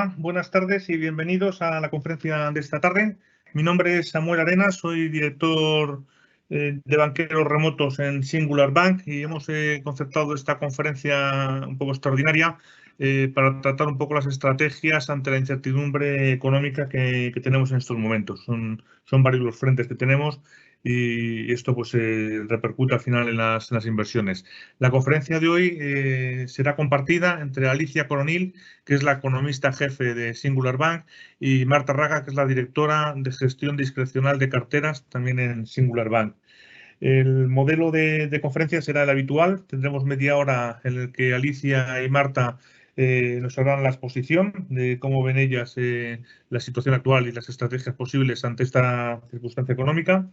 Hola, buenas tardes y bienvenidos a la conferencia de esta tarde. Mi nombre es Samuel Arenas, soy director de banqueros remotos en Singular Bank y hemos concertado esta conferencia un poco extraordinaria para tratar un poco las estrategias ante la incertidumbre económica que tenemos en estos momentos. Son varios los frentes que tenemos y esto pues repercute al final en las inversiones. La conferencia de hoy será compartida entre Alicia Coronil, que es la economista jefe de Singular Bank, y Marta Raga, que es la directora de gestión discrecional de carteras también en Singular Bank. El modelo de conferencia será el habitual. Tendremos media hora en el que Alicia y Marta nos harán la exposición de cómo ven ellas la situación actual y las estrategias posibles ante esta circunstancia económica.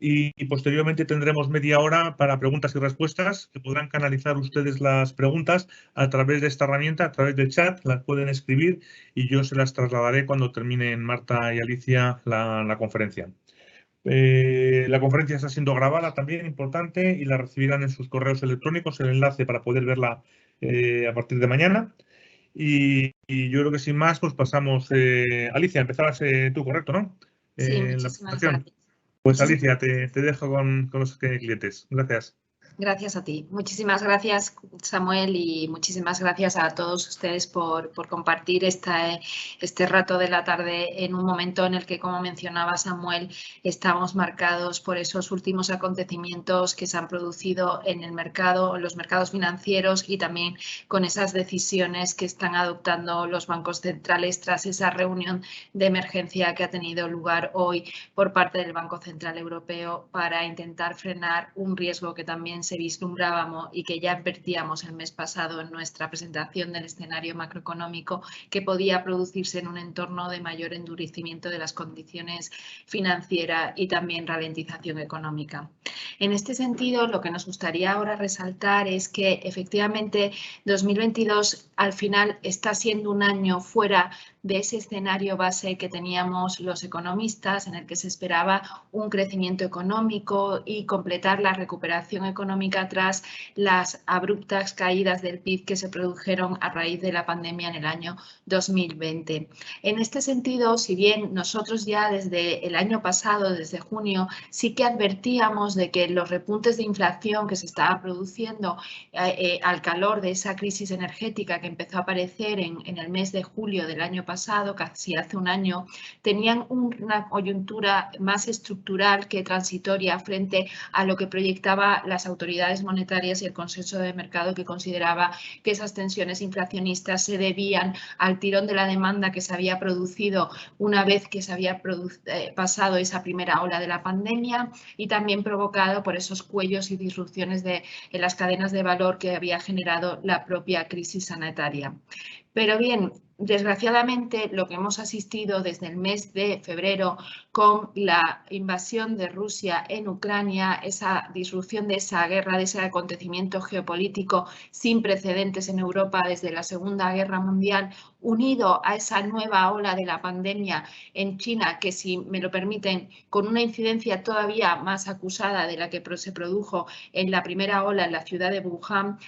Y posteriormente tendremos media hora para preguntas y respuestas, que podrán canalizar ustedes las preguntas a través de esta herramienta, a través del chat, las pueden escribir y yo se las trasladaré cuando terminen Marta y Alicia la conferencia. La conferencia está siendo grabada también, importante, y la recibirán en sus correos electrónicos el enlace para poder verla a partir de mañana. Y yo creo que sin más, pues pasamos. Alicia, empezabas tú, correcto, ¿no? Sí, La muchísimas presentación. gracias. Pues Alicia, te dejo con los clientes. Gracias. Gracias a ti. Muchísimas gracias, Samuel, y muchísimas gracias a todos ustedes por compartir este rato de la tarde en un momento en el que, como mencionaba Samuel, estamos marcados por esos últimos acontecimientos que se han producido en el mercado, en los mercados financieros y también con esas decisiones que están adoptando los bancos centrales tras esa reunión de emergencia que ha tenido lugar hoy por parte del Banco Central Europeo para intentar frenar un riesgo que también se vislumbrábamos y que ya advertíamos el mes pasado en nuestra presentación del escenario macroeconómico, que podía producirse en un entorno de mayor endurecimiento de las condiciones financieras y también ralentización económica. En este sentido, lo que nos gustaría ahora resaltar es que efectivamente 2022 al final está siendo un año fuera de ese escenario base que teníamos los economistas, en el que se esperaba un crecimiento económico y completar la recuperación económica tras las abruptas caídas del PIB que se produjeron a raíz de la pandemia en el año 2020. En este sentido, si bien nosotros ya desde el año pasado, desde junio, sí que advertíamos de que los repuntes de inflación que se estaban produciendo al calor de esa crisis energética que empezó a aparecer en el mes de julio del año pasado, casi hace un año, tenían una coyuntura más estructural que transitoria frente a lo que proyectaba las autoridades monetarias y el consenso de mercado, que consideraba que esas tensiones inflacionistas se debían al tirón de la demanda que se había producido una vez que se había pasado esa primera ola de la pandemia y también provocado por esos cuellos y disrupciones en las cadenas de valor que había generado la propia crisis sanitaria. Pero bien, desgraciadamente, lo que hemos asistido desde el mes de febrero con la invasión de Rusia en Ucrania, esa disrupción de esa guerra, de ese acontecimiento geopolítico sin precedentes en Europa desde la Segunda Guerra Mundial, unido a esa nueva ola de la pandemia en China, que, si me lo permiten, con una incidencia todavía más acusada de la que se produjo en la primera ola en la ciudad de Wuhan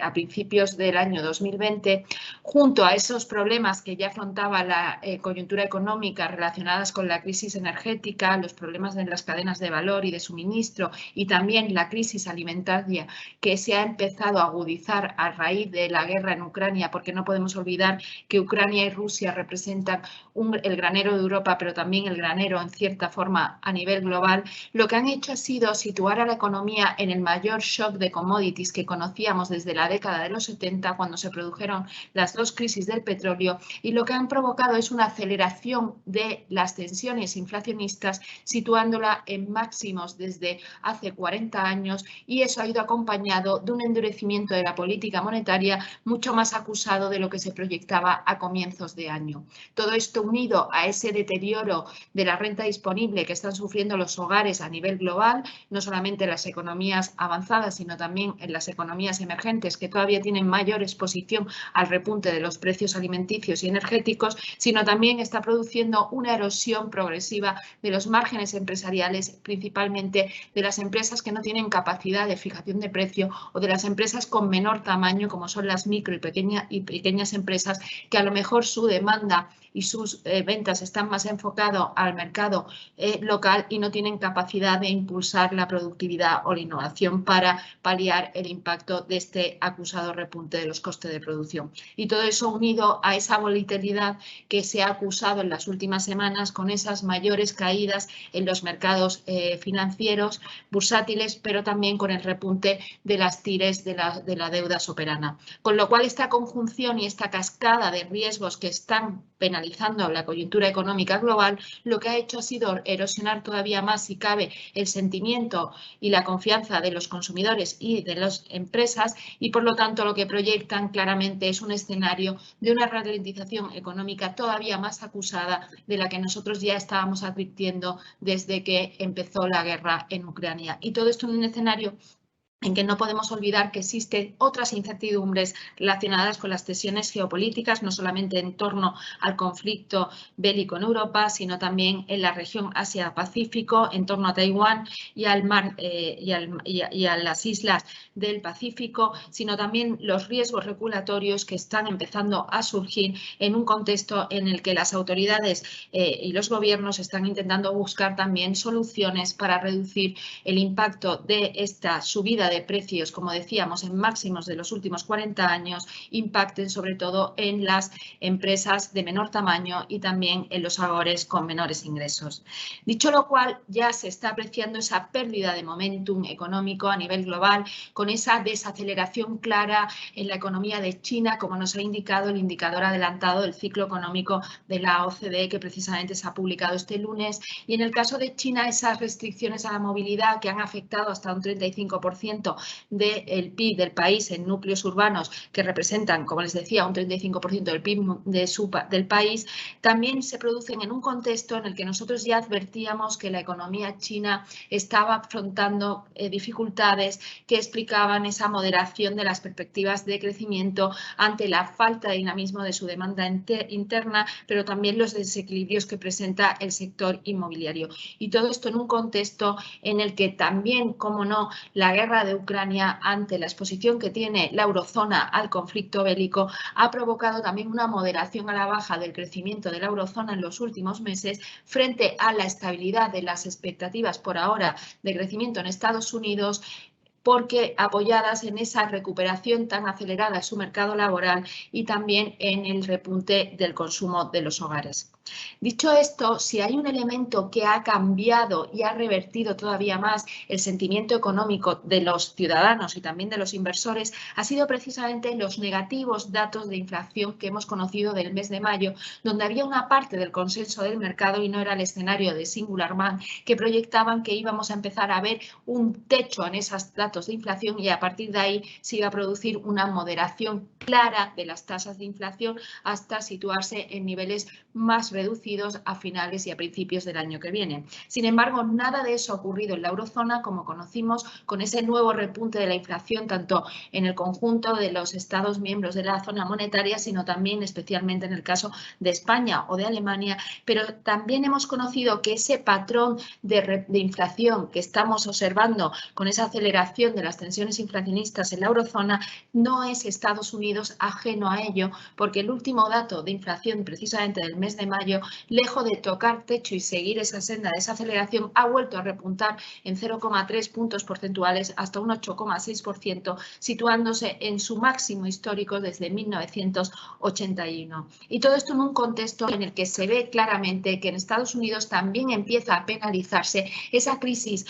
a principios del año 2020, junto a esos problemas que ya afrontaba la coyuntura económica relacionadas con la crisis energética, los problemas en las cadenas de valor y de suministro y también la crisis alimentaria que se ha empezado a agudizar a raíz de la guerra en Ucrania, porque no podemos olvidar que Ucrania y Rusia representan el granero de Europa, pero también el granero en cierta forma a nivel global. Lo que han hecho ha sido situar a la economía en el mayor shock de commodities que conocíamos desde la década de los 70, cuando se produjeron las dos crisis del petróleo, y lo que han provocado es una aceleración de las tensiones inflacionistas, situándola en máximos desde hace 40 años, y eso ha ido acompañado de un endurecimiento de la política monetaria mucho más acusado de lo que se proyectaba a comienzos de año. Todo esto unido a ese deterioro de la renta disponible que están sufriendo los hogares a nivel global, no solamente en las economías avanzadas, sino también en las economías emergentes, que todavía tienen mayor exposición al repunte de los precios alimenticios y energéticos, sino también está produciendo una erosión progresiva caída de los márgenes empresariales, principalmente de las empresas que no tienen capacidad de fijación de precio o de las empresas con menor tamaño, como son las micro y pequeñas empresas, que a lo mejor su demanda y sus ventas están más enfocadas al mercado local y no tienen capacidad de impulsar la productividad o la innovación para paliar el impacto de este acusado repunte de los costes de producción. Y todo eso unido a esa volatilidad que se ha acusado en las últimas semanas con esas mayores caídas en los mercados financieros, bursátiles, pero también con el repunte de las TIRES de la deuda soberana. Con lo cual, esta conjunción y esta cascada de riesgos que están penalizando la coyuntura económica global, lo que ha hecho ha sido erosionar todavía más, si cabe, el sentimiento y la confianza de los consumidores y de las empresas, y por lo tanto lo que proyectan claramente es un escenario de una ralentización económica todavía más acusada de la que nosotros ya estábamos advirtiendo desde que empezó la guerra en Ucrania. Y todo esto en un escenario en que no podemos olvidar que existen otras incertidumbres relacionadas con las tensiones geopolíticas, no solamente en torno al conflicto bélico en Europa, sino también en la región Asia-Pacífico, en torno a Taiwán y al mar y a las islas del Pacífico, sino también los riesgos regulatorios que están empezando a surgir en un contexto en el que las autoridades y los gobiernos están intentando buscar también soluciones para reducir el impacto de esta subida de precios, como decíamos, en máximos de los últimos 40 años, impacten sobre todo en las empresas de menor tamaño y también en los hogares con menores ingresos. Dicho lo cual, ya se está apreciando esa pérdida de momentum económico a nivel global, con esa desaceleración clara en la economía de China, como nos ha indicado el indicador adelantado del ciclo económico de la OCDE, que precisamente se ha publicado este lunes. Y en el caso de China, esas restricciones a la movilidad que han afectado hasta un 35% del PIB del país en núcleos urbanos, que representan, como les decía, un 35% del PIB del país, también se producen en un contexto en el que nosotros ya advertíamos que la economía china estaba afrontando dificultades que explicaban esa moderación de las perspectivas de crecimiento ante la falta de dinamismo de su demanda interna, pero también los desequilibrios que presenta el sector inmobiliario. Y todo esto en un contexto en el que también, como no, la guerra de Ucrania, ante la exposición que tiene la eurozona al conflicto bélico, ha provocado también una moderación a la baja del crecimiento de la eurozona en los últimos meses, frente a la estabilidad de las expectativas por ahora de crecimiento en Estados Unidos, porque apoyadas en esa recuperación tan acelerada de su mercado laboral y también en el repunte del consumo de los hogares. Dicho esto, si hay un elemento que ha cambiado y ha revertido todavía más el sentimiento económico de los ciudadanos y también de los inversores, ha sido precisamente los negativos datos de inflación que hemos conocido del mes de mayo, donde había una parte del consenso del mercado, y no era el escenario de Singular Bank, que proyectaban que íbamos a empezar a ver un techo en esos datos de inflación y a partir de ahí se iba a producir una moderación clara de las tasas de inflación hasta situarse en niveles más reducidos a finales y a principios del año que viene. Sin embargo, nada de eso ha ocurrido en la eurozona, como conocimos, con ese nuevo repunte de la inflación, tanto en el conjunto de los Estados miembros de la zona monetaria, sino también especialmente en el caso de España o de Alemania, pero también hemos conocido que ese patrón de inflación que estamos observando con esa aceleración de las tensiones inflacionistas en la eurozona no es Estados Unidos ajeno a ello, porque el último dato de inflación precisamente del mes de mayo, lejos de tocar techo y seguir esa senda de desaceleración, ha vuelto a repuntar en 0,3 puntos porcentuales hasta un 8,6%, situándose en su máximo histórico desde 1981. Y todo esto en un contexto en el que se ve claramente que en Estados Unidos también empieza a penalizarse esa crisis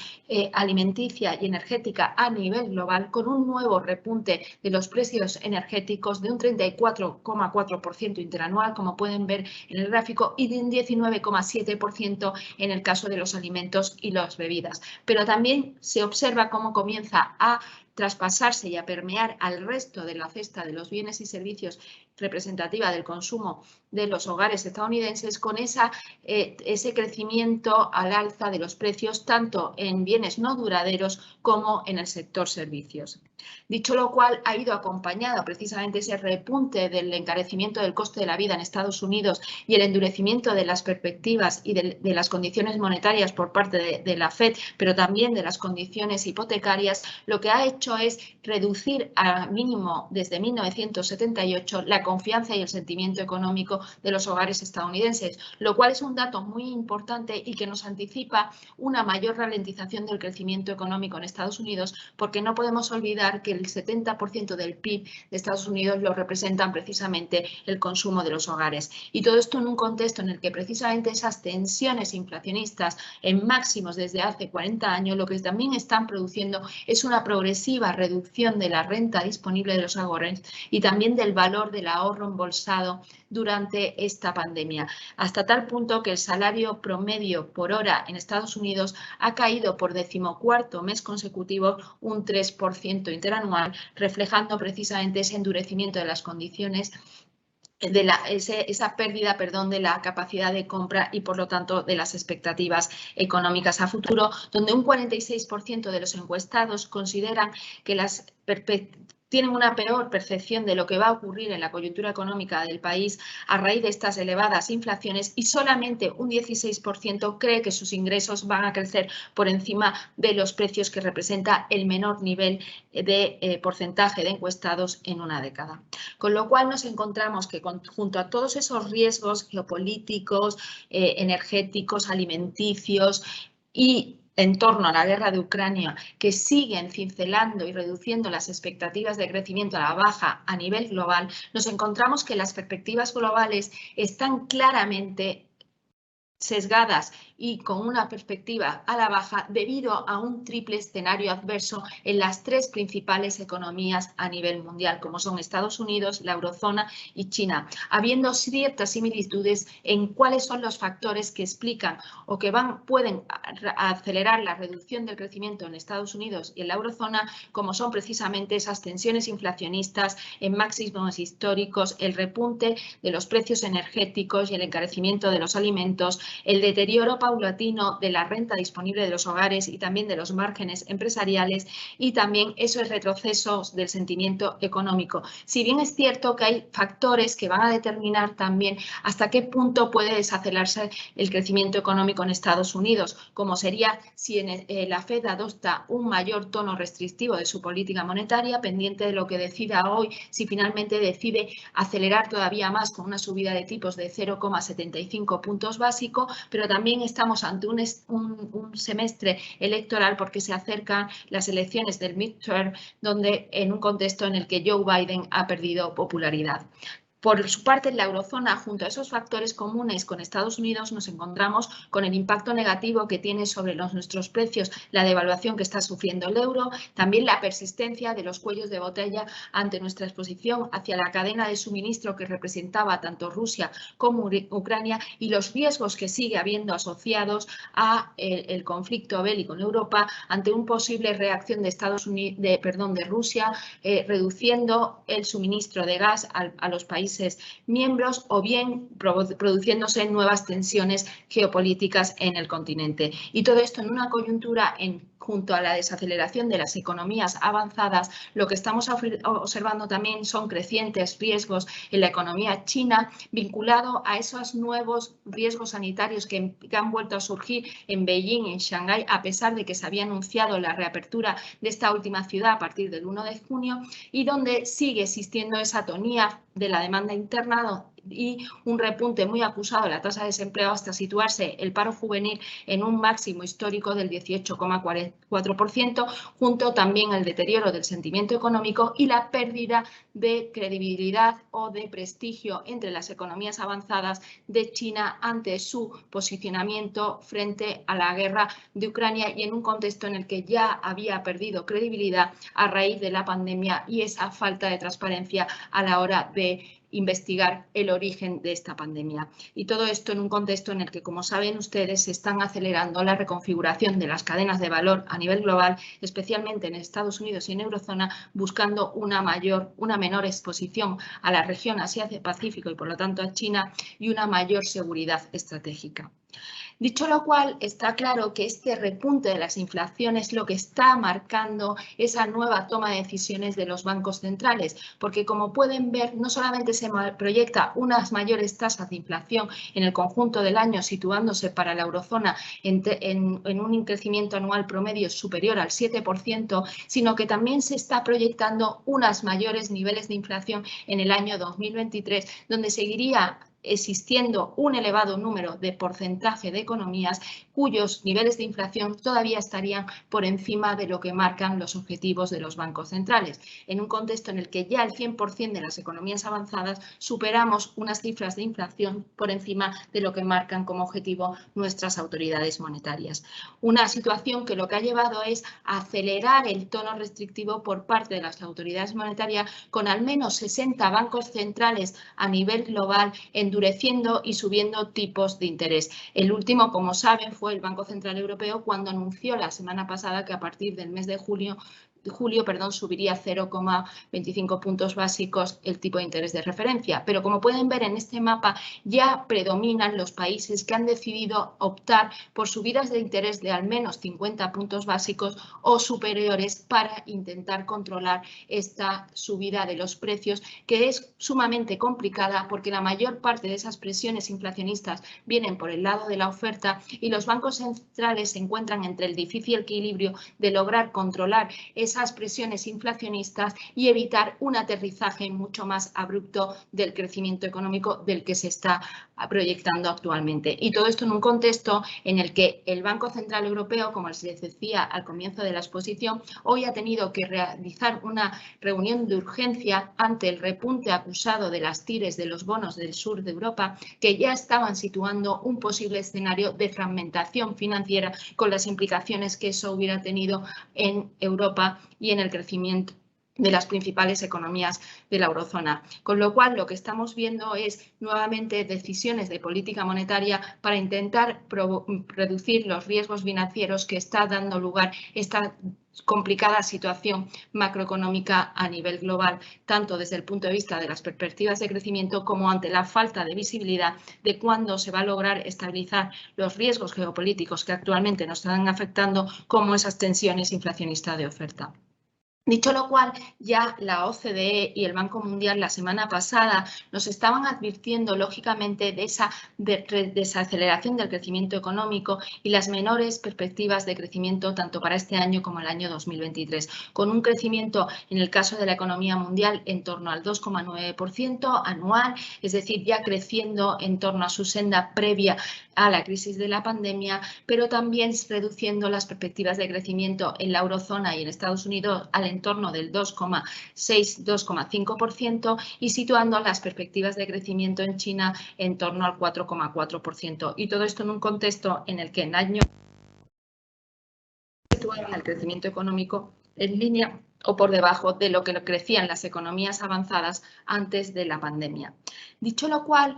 alimenticia y energética a nivel global, con un nuevo repunte de los precios energéticos de un 34,4% interanual, como pueden ver en el gráfico, y de un 19,7% en el caso de los alimentos y las bebidas. Pero también se observa cómo comienza a traspasarse y a permear al resto de la cesta de los bienes y servicios representativa del consumo de los hogares estadounidenses, con ese crecimiento al alza de los precios tanto en bienes no duraderos como en el sector servicios. Dicho lo cual, ha ido acompañado precisamente ese repunte del encarecimiento del coste de la vida en Estados Unidos y el endurecimiento de las perspectivas y de las condiciones monetarias por parte de la FED, pero también de las condiciones hipotecarias, lo que ha hecho es reducir al mínimo desde 1978 la confianza y el sentimiento económico de los hogares estadounidenses, lo cual es un dato muy importante y que nos anticipa una mayor ralentización del crecimiento económico en Estados Unidos, porque no podemos olvidar que el 70% del PIB de Estados Unidos lo representan precisamente el consumo de los hogares. Y todo esto en un contexto en el que precisamente esas tensiones inflacionistas en máximos desde hace 40 años lo que también están produciendo es una progresiva reducción de la renta disponible de los hogares y también del valor del ahorro embolsado durante esta pandemia, hasta tal punto que el salario promedio por hora en Estados Unidos ha caído por 14º mes consecutivo un 3% interanual, reflejando precisamente ese endurecimiento de las condiciones esa pérdida, de la capacidad de compra y, por lo tanto, de las expectativas económicas a futuro, donde un 46% de los encuestados consideran que tienen una peor percepción de lo que va a ocurrir en la coyuntura económica del país a raíz de estas elevadas inflaciones, y solamente un 16% cree que sus ingresos van a crecer por encima de los precios, que representa el menor nivel de porcentaje de encuestados en una década. Con lo cual nos encontramos que junto a todos esos riesgos geopolíticos, energéticos, alimenticios y en torno a la guerra de Ucrania, que siguen cincelando y reduciendo las expectativas de crecimiento a la baja a nivel global, nos encontramos que las perspectivas globales están claramente sesgadas y con una perspectiva a la baja debido a un triple escenario adverso en las tres principales economías a nivel mundial, como son Estados Unidos, la eurozona y China, habiendo ciertas similitudes en cuáles son los factores que explican o que pueden acelerar la reducción del crecimiento en Estados Unidos y en la eurozona, como son precisamente esas tensiones inflacionistas en máximos históricos, el repunte de los precios energéticos y el encarecimiento de los alimentos, el deterioro paulatino de la renta disponible de los hogares y también de los márgenes empresariales, y también esos retrocesos del sentimiento económico. Si bien es cierto que hay factores que van a determinar también hasta qué punto puede desacelerarse el crecimiento económico en Estados Unidos, como sería si la FED adopta un mayor tono restrictivo de su política monetaria, pendiente de lo que decida hoy, si finalmente decide acelerar todavía más con una subida de tipos de 0,75 puntos básicos, pero también estamos ante un semestre electoral porque se acercan las elecciones del midterm, donde en un contexto en el que Joe Biden ha perdido popularidad. Por su parte, en la eurozona, junto a esos factores comunes con Estados Unidos, nos encontramos con el impacto negativo que tiene sobre nuestros precios la devaluación que está sufriendo el euro, también la persistencia de los cuellos de botella ante nuestra exposición hacia la cadena de suministro que representaba tanto Rusia como Ucrania, y los riesgos que sigue habiendo asociados a el conflicto bélico en Europa ante una posible reacción de Rusia, reduciendo el suministro de gas a los países miembros, o bien produciéndose nuevas tensiones geopolíticas en el continente. Y todo esto en una coyuntura junto a la desaceleración de las economías avanzadas, lo que estamos observando también son crecientes riesgos en la economía china, vinculado a esos nuevos riesgos sanitarios que han vuelto a surgir en Beijing, en Shanghái, a pesar de que se había anunciado la reapertura de esta última ciudad a partir del 1 de junio, y donde sigue existiendo esa atonía de la demanda interna y un repunte muy acusado de la tasa de desempleo, hasta situarse el paro juvenil en un máximo histórico del 18,4%, junto también al deterioro del sentimiento económico y la pérdida de credibilidad o de prestigio entre las economías avanzadas de China ante su posicionamiento frente a la guerra de Ucrania, y en un contexto en el que ya había perdido credibilidad a raíz de la pandemia y esa falta de transparencia a la hora de investigar el origen de esta pandemia. Y todo esto en un contexto en el que, como saben ustedes, se están acelerando la reconfiguración de las cadenas de valor a nivel global, especialmente en Estados Unidos y en Eurozona, buscando una menor exposición a la región Asia-Pacífico y, por lo tanto, a China, y una mayor seguridad estratégica. Dicho lo cual, está claro que este repunte de las inflaciones es lo que está marcando esa nueva toma de decisiones de los bancos centrales, porque como pueden ver, no solamente se proyecta unas mayores tasas de inflación en el conjunto del año, situándose para la eurozona en un crecimiento anual promedio superior al 7%, sino que también se está proyectando unos mayores niveles de inflación en el año 2023, donde seguiría existiendo un elevado número de porcentaje de economías cuyos niveles de inflación todavía estarían por encima de lo que marcan los objetivos de los bancos centrales, en un contexto en el que ya el 100% de las economías avanzadas superamos unas cifras de inflación por encima de lo que marcan como objetivo nuestras autoridades monetarias. Una situación que lo que ha llevado es a acelerar el tono restrictivo por parte de las autoridades monetarias, con al menos 60 bancos centrales a nivel global endureciendo y subiendo tipos de interés. El último, como saben, fue el Banco Central Europeo, cuando anunció la semana pasada que a partir del mes de julio subiría 0,25 puntos básicos el tipo de interés de referencia. Pero como pueden ver en este mapa, ya predominan los países que han decidido optar por subidas de interés de al menos 50 puntos básicos o superiores para intentar controlar esta subida de los precios, que es sumamente complicada porque la mayor parte de esas presiones inflacionistas vienen por el lado de la oferta y los bancos centrales se encuentran entre el difícil equilibrio de lograr controlar esas presiones inflacionistas y evitar un aterrizaje mucho más abrupto del crecimiento económico del que se está proyectando actualmente. Y todo esto en un contexto en el que el Banco Central Europeo, como les decía al comienzo de la exposición, hoy ha tenido que realizar una reunión de urgencia ante el repunte acusado de las tires de los bonos del sur de Europa, que ya estaban situando un posible escenario de fragmentación financiera, con las implicaciones que eso hubiera tenido en Europa y en el crecimiento de las principales economías de la eurozona. Con lo cual, lo que estamos viendo es nuevamente decisiones de política monetaria para intentar reducir los riesgos financieros que está dando lugar esta complicada situación macroeconómica a nivel global, tanto desde el punto de vista de las perspectivas de crecimiento como ante la falta de visibilidad de cuándo se va a lograr estabilizar los riesgos geopolíticos que actualmente nos están afectando, como esas tensiones inflacionistas de oferta. Dicho lo cual, ya la OCDE y el Banco Mundial la semana pasada nos estaban advirtiendo, lógicamente, de esa desaceleración del crecimiento económico y las menores perspectivas de crecimiento tanto para este año como el año 2023, con un crecimiento en el caso de la economía mundial en torno al 2,9% anual, es decir, ya creciendo en torno a su senda previa a la crisis de la pandemia, pero también reduciendo las perspectivas de crecimiento en la eurozona y en Estados Unidos al entorno del 2,6-2,5% y situando las perspectivas de crecimiento en China en torno al 4,4%. Y todo esto en un contexto en el que en año situaban el crecimiento económico en línea o por debajo de lo que crecían las economías avanzadas antes de la pandemia. Dicho lo cual,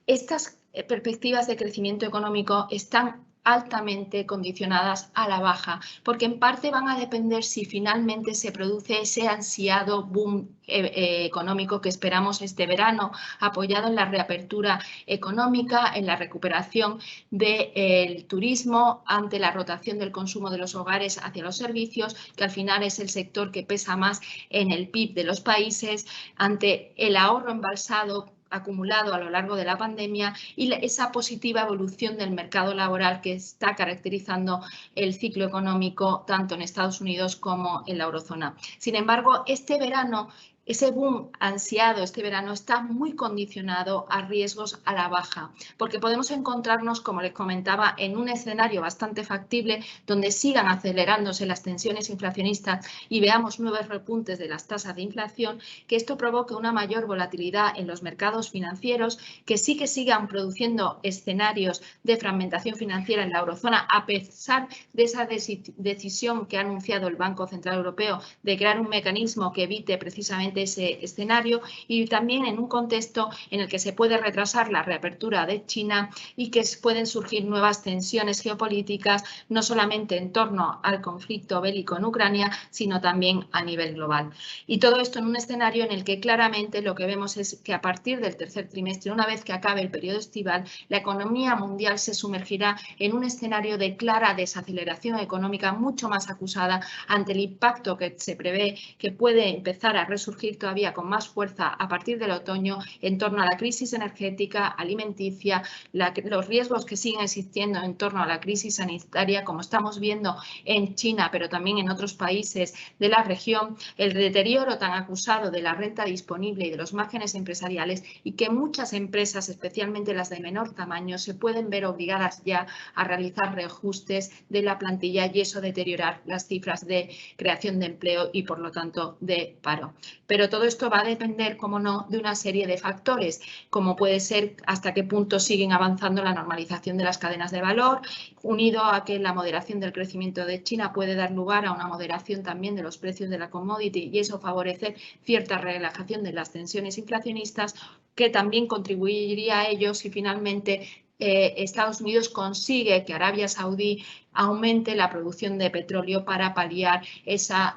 estas perspectivas de crecimiento económico están altamente condicionadas a la baja, porque en parte van a depender si finalmente se produce ese ansiado boom económico que esperamos este verano, apoyado en la reapertura económica, en la recuperación del turismo, ante la rotación del consumo de los hogares hacia los servicios, que al final es el sector que pesa más en el PIB de los países, ante el ahorro embalsado acumulado a lo largo de la pandemia y esa positiva evolución del mercado laboral que está caracterizando el ciclo económico tanto en Estados Unidos como en la eurozona. Sin embargo, este verano, ese boom ansiado este verano está muy condicionado a riesgos a la baja, porque podemos encontrarnos, como les comentaba, en un escenario bastante factible donde sigan acelerándose las tensiones inflacionistas y veamos nuevos repuntes de las tasas de inflación, que esto provoque una mayor volatilidad en los mercados financieros, que sigan produciendo escenarios de fragmentación financiera en la eurozona, a pesar de esa decisión que ha anunciado el Banco Central Europeo de crear un mecanismo que evite precisamente ante ese escenario y también en un contexto en el que se puede retrasar la reapertura de China y que pueden surgir nuevas tensiones geopolíticas, no solamente en torno al conflicto bélico en Ucrania, sino también a nivel global. Y todo esto en un escenario en el que claramente lo que vemos es que a partir del tercer trimestre, una vez que acabe el periodo estival, la economía mundial se sumergirá en un escenario de clara desaceleración económica mucho más acusada ante el impacto que se prevé que puede empezar a resurgir todavía con más fuerza a partir del otoño en torno a la crisis energética, alimenticia, los riesgos que siguen existiendo en torno a la crisis sanitaria, como estamos viendo en China, pero también en otros países de la región, el deterioro tan acusado de la renta disponible y de los márgenes empresariales, y que muchas empresas, especialmente las de menor tamaño, se pueden ver obligadas ya a realizar reajustes de la plantilla y eso deteriorar las cifras de creación de empleo y, por lo tanto, de paro. Pero todo esto va a depender, como no, de una serie de factores, como puede ser hasta qué punto siguen avanzando la normalización de las cadenas de valor, unido a que la moderación del crecimiento de China puede dar lugar a una moderación también de los precios de la commodity y eso favorece cierta relajación de las tensiones inflacionistas, que también contribuiría a ello si finalmente Estados Unidos consigue que Arabia Saudí aumente la producción de petróleo para paliar esa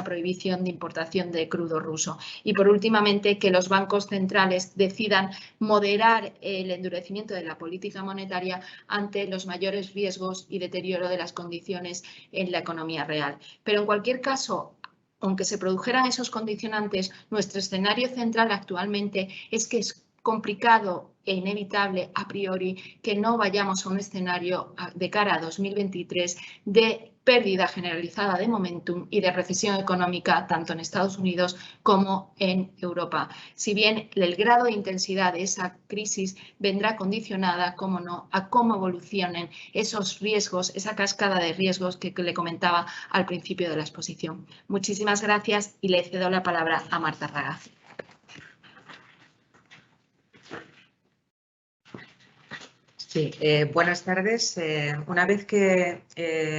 prohibición de importación de crudo ruso. Y por últimamente, que los bancos centrales decidan moderar el endurecimiento de la política monetaria ante los mayores riesgos y deterioro de las condiciones en la economía real. Pero en cualquier caso, aunque se produjeran esos condicionantes, nuestro escenario central actualmente es que es complicado e inevitable a priori que no vayamos a un escenario de cara a 2023 de pérdida generalizada de momentum y de recesión económica tanto en Estados Unidos como en Europa. Si bien el grado de intensidad de esa crisis vendrá condicionada, como no, a cómo evolucionen esos riesgos, esa cascada de riesgos que le comentaba al principio de la exposición. Muchísimas gracias y le cedo la palabra a Marta Ragaz. Sí, buenas tardes. Una vez que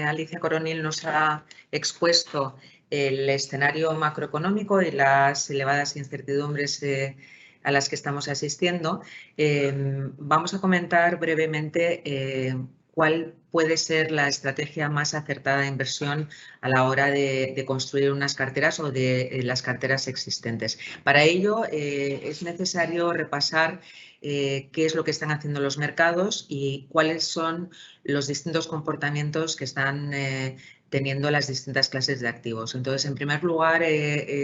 Alicia Coronil nos ha expuesto el escenario macroeconómico y las elevadas incertidumbres a las que estamos asistiendo, vamos a comentar brevemente cuál puede ser la estrategia más acertada de inversión a la hora de construir unas carteras o de las carteras existentes. Para ello es necesario repasar qué es lo que están haciendo los mercados y cuáles son los distintos comportamientos que están teniendo las distintas clases de activos. Entonces, en primer lugar,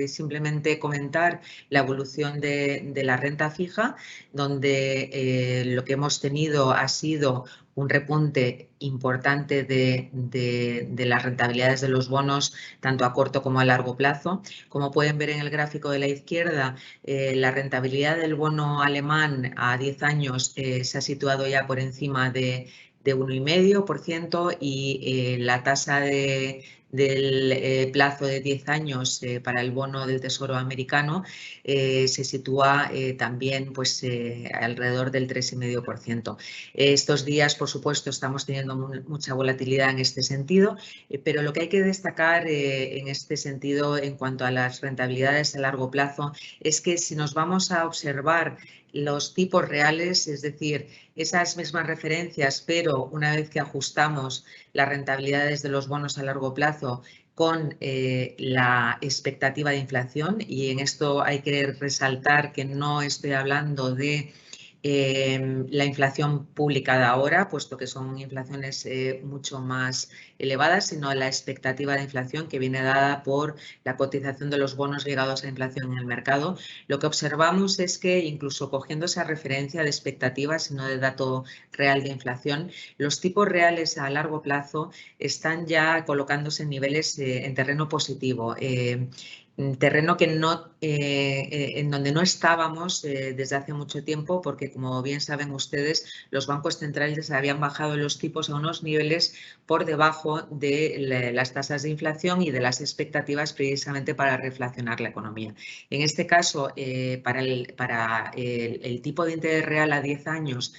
simplemente comentar la evolución de la renta fija, donde lo que hemos tenido ha sido un repunte importante de las rentabilidades de los bonos, tanto a corto como a largo plazo. Como pueden ver en el gráfico de la izquierda, la rentabilidad del bono alemán a 10 años se ha situado ya por encima de 1,5% y la tasa del plazo de 10 años para el bono del Tesoro americano se sitúa también pues, alrededor del 3,5%. Estos días, por supuesto, estamos teniendo mucha volatilidad en este sentido, pero lo que hay que destacar en este sentido en cuanto a las rentabilidades a largo plazo es que si nos vamos a observar los tipos reales, es decir, esas mismas referencias, pero una vez que ajustamos las rentabilidades de los bonos a largo plazo con la expectativa de inflación, y en esto hay que resaltar que no estoy hablando de la inflación publicada ahora, puesto que son inflaciones mucho más elevadas, sino la expectativa de inflación que viene dada por la cotización de los bonos ligados a inflación en el mercado. Lo que observamos es que incluso cogiendo esa referencia de expectativas y no de dato real de inflación, los tipos reales a largo plazo están ya colocándose en niveles en terreno positivo. Terreno que no, en donde no estábamos desde hace mucho tiempo, porque como bien saben ustedes, los bancos centrales habían bajado los tipos a unos niveles por debajo de las tasas de inflación y de las expectativas precisamente para reflacionar la economía. En este caso, para el tipo de interés real a 10 años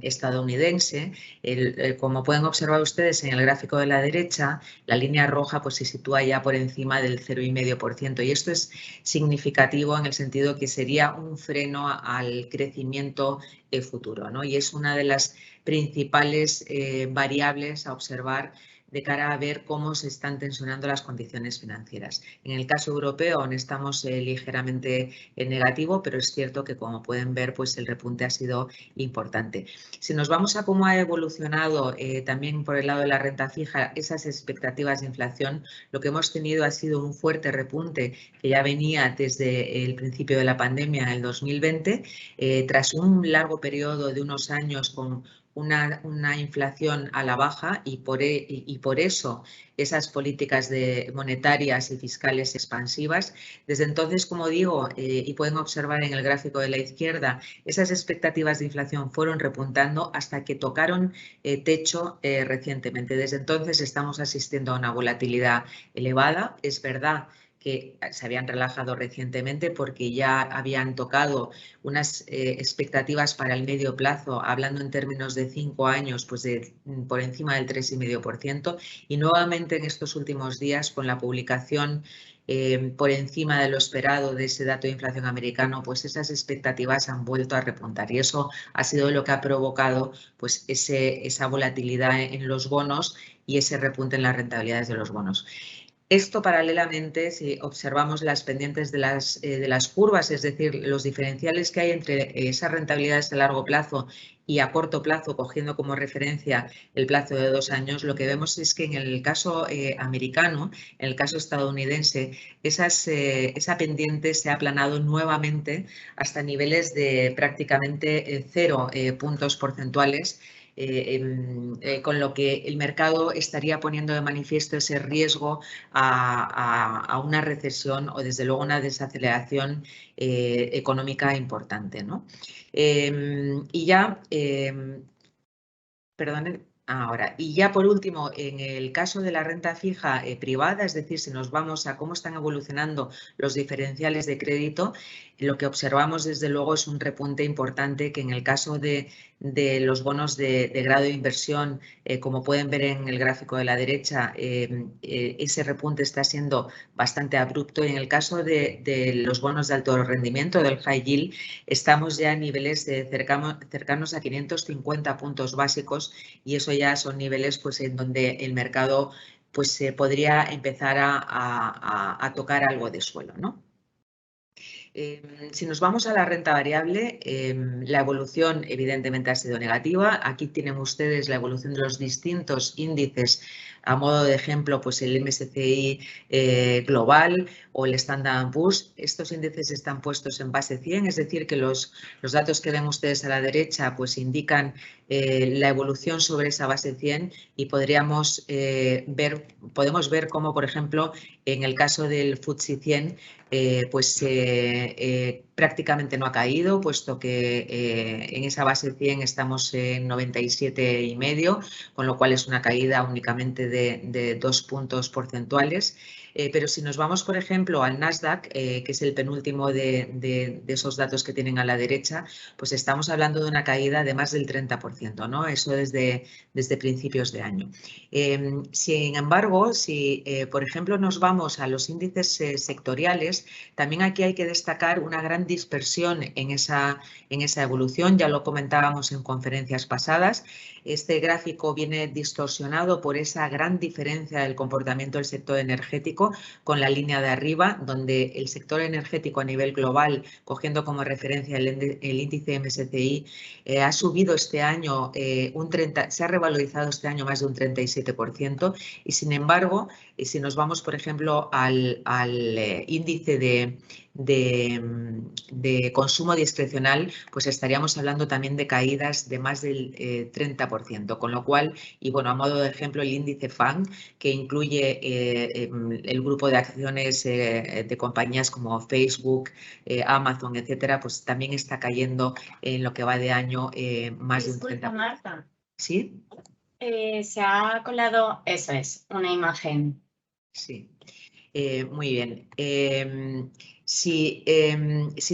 estadounidense, como pueden observar ustedes en el gráfico de la derecha, la línea roja pues, se sitúa ya por encima del 0,5%. 1,5%. Y esto es significativo en el sentido que sería un freno al crecimiento futuro, ¿no? Y es una de las principales variables a observar de cara a ver cómo se están tensionando las condiciones financieras. En el caso europeo aún estamos ligeramente en negativo, pero es cierto que, como pueden ver, pues el repunte ha sido importante. Si nos vamos a cómo ha evolucionado también por el lado de la renta fija esas expectativas de inflación, lo que hemos tenido ha sido un fuerte repunte que ya venía desde el principio de la pandemia en el 2020, tras un largo periodo de unos años con una inflación a la baja y por eso esas políticas monetarias y fiscales expansivas. Desde entonces, como digo, y pueden observar en el gráfico de la izquierda, esas expectativas de inflación fueron repuntando hasta que tocaron techo recientemente. Desde entonces estamos asistiendo a una volatilidad elevada. Es verdad que se habían relajado recientemente porque ya habían tocado unas expectativas para el medio plazo, hablando en términos de 5 años, pues por encima del 3,5%, y nuevamente en estos últimos días con la publicación por encima de lo esperado de ese dato de inflación americano, pues esas expectativas han vuelto a repuntar y eso ha sido lo que ha provocado pues esa volatilidad en los bonos y ese repunte en las rentabilidades de los bonos. Esto paralelamente, si observamos las pendientes de las curvas, es decir, los diferenciales que hay entre esas rentabilidades a largo plazo y a corto plazo, cogiendo como referencia el plazo de 2 años, lo que vemos es que en el caso americano, en el caso estadounidense, esa pendiente se ha aplanado nuevamente hasta niveles de prácticamente 0 puntos porcentuales, con lo que el mercado estaría poniendo de manifiesto ese riesgo a una recesión o desde luego una desaceleración económica importante, ¿no? Y ya, perdón, ahora, y ya por último, en el caso de la renta fija privada, es decir, si nos vamos a cómo están evolucionando los diferenciales de crédito, lo que observamos desde luego es un repunte importante que en el caso de los bonos de grado de inversión, como pueden ver en el gráfico de la derecha, ese repunte está siendo bastante abrupto, y en el caso de los bonos de alto rendimiento, del high yield, estamos ya a niveles cercanos a 550 puntos básicos, y eso ya son niveles pues en donde el mercado pues podría empezar a tocar algo de suelo, ¿no? Si nos vamos a la renta variable, la evolución evidentemente ha sido negativa. Aquí tienen ustedes la evolución de los distintos índices. A modo de ejemplo, pues el MSCI global o el Standard & Poor's. Estos índices están puestos en base 100, es decir, que los datos que ven ustedes a la derecha pues indican la evolución sobre esa base 100, y podemos ver cómo, por ejemplo, en el caso del FTSE 100, prácticamente no ha caído, puesto que en esa base 100 estamos en 97,5, con lo cual es una caída únicamente de 2 puntos porcentuales. Pero si nos vamos, por ejemplo, al Nasdaq, que es el penúltimo de esos datos que tienen a la derecha, pues estamos hablando de una caída de más del 30%, ¿no? Eso desde principios de año. Sin embargo, si, por ejemplo, nos vamos a los índices sectoriales, también aquí hay que destacar una gran dispersión en esa evolución. Ya lo comentábamos en conferencias pasadas. Este gráfico viene distorsionado por esa gran diferencia del comportamiento del sector energético con la línea de arriba, donde el sector energético a nivel global, cogiendo como referencia el índice MSCI, ha subido este año se ha revalorizado este año más de un 37%, y sin embargo, si nos vamos, por ejemplo, al índice de consumo discrecional, pues estaríamos hablando también de caídas de más del 30%, con lo cual, y bueno, a modo de ejemplo, el índice FANG, que incluye el grupo de acciones de compañías como Facebook, Amazon, etcétera, pues también está cayendo en lo que va de año más de un 30%. Marta. ¿Sí? Se ha colado, eso es, una imagen. Sí, muy bien. Si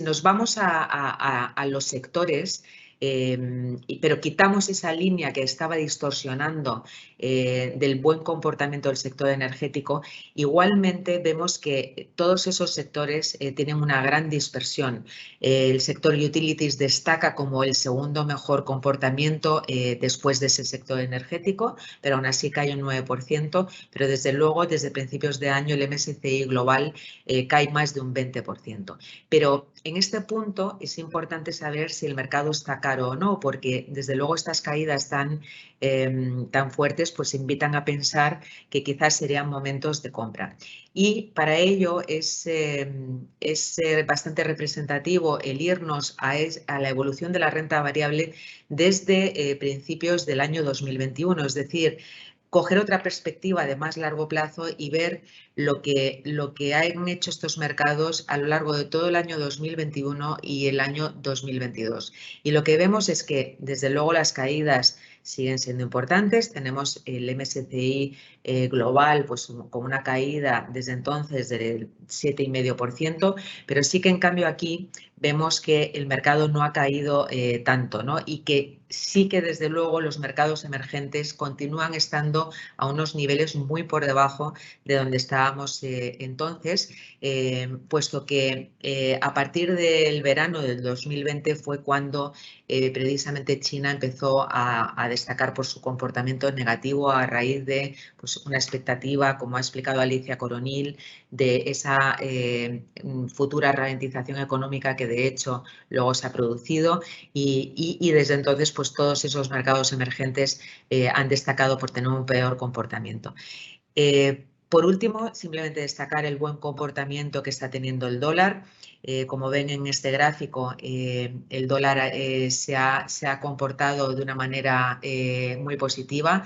nos vamos a los sectores, pero quitamos esa línea que estaba distorsionando del buen comportamiento del sector energético, igualmente vemos que todos esos sectores tienen una gran dispersión. El sector utilities destaca como el segundo mejor comportamiento después de ese sector energético, pero aún así cae un 9%, pero desde luego desde principios de año el MSCI global cae más de un 20%. Pero en este punto es importante saber si el mercado está caro o no, porque desde luego estas caídas tan fuertes pues invitan a pensar que quizás serían momentos de compra. Y para ello es bastante representativo el irnos a la evolución de la renta variable desde principios del año 2021, es decir, coger otra perspectiva de más largo plazo y ver lo que han hecho estos mercados a lo largo de todo el año 2021 y el año 2022. Y lo que vemos es que, desde luego, las caídas siguen siendo importantes. Tenemos el MSCI global pues, con una caída desde entonces del 7,5%, pero sí que en cambio aquí vemos que el mercado no ha caído tanto, ¿no? Y que sí que desde luego los mercados emergentes continúan estando a unos niveles muy por debajo de donde estábamos entonces, puesto que a partir del verano del 2020 fue cuando precisamente China empezó a destacar por su comportamiento negativo a raíz de pues, una expectativa, como ha explicado Alicia Coronil, de esa futura ralentización económica que de hecho luego se ha producido y desde entonces pues todos esos mercados emergentes han destacado por tener un peor comportamiento. Por último, simplemente destacar el buen comportamiento que está teniendo el dólar. Como ven en este gráfico, el dólar se ha comportado de una manera muy positiva,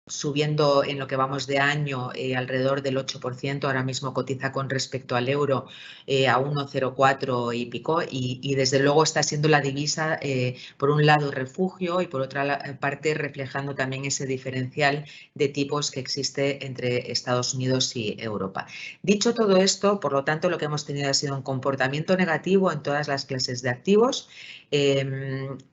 subiendo en lo que vamos de año alrededor del 8%, ahora mismo cotiza con respecto al euro a 1,04 y pico y desde luego está siendo la divisa por un lado refugio y por otra parte reflejando también ese diferencial de tipos que existe entre Estados Unidos y Europa. Dicho todo esto, por lo tanto, lo que hemos tenido ha sido un comportamiento negativo en todas las clases de activos,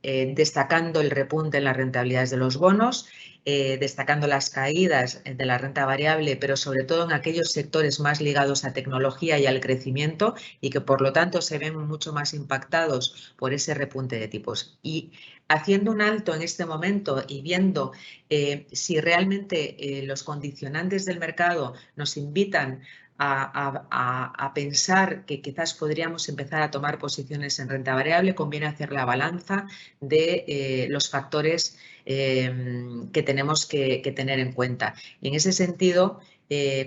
destacando el repunte en las rentabilidades de los bonos, destacando las caídas de la renta variable, pero sobre todo en aquellos sectores más ligados a tecnología y al crecimiento y que por lo tanto se ven mucho más impactados por ese repunte de tipos. Y haciendo un alto en este momento y viendo si realmente los condicionantes del mercado nos invitan a pensar que quizás podríamos empezar a tomar posiciones en renta variable, conviene hacer la balanza de los factores que tenemos que tener en cuenta. Y en ese sentido,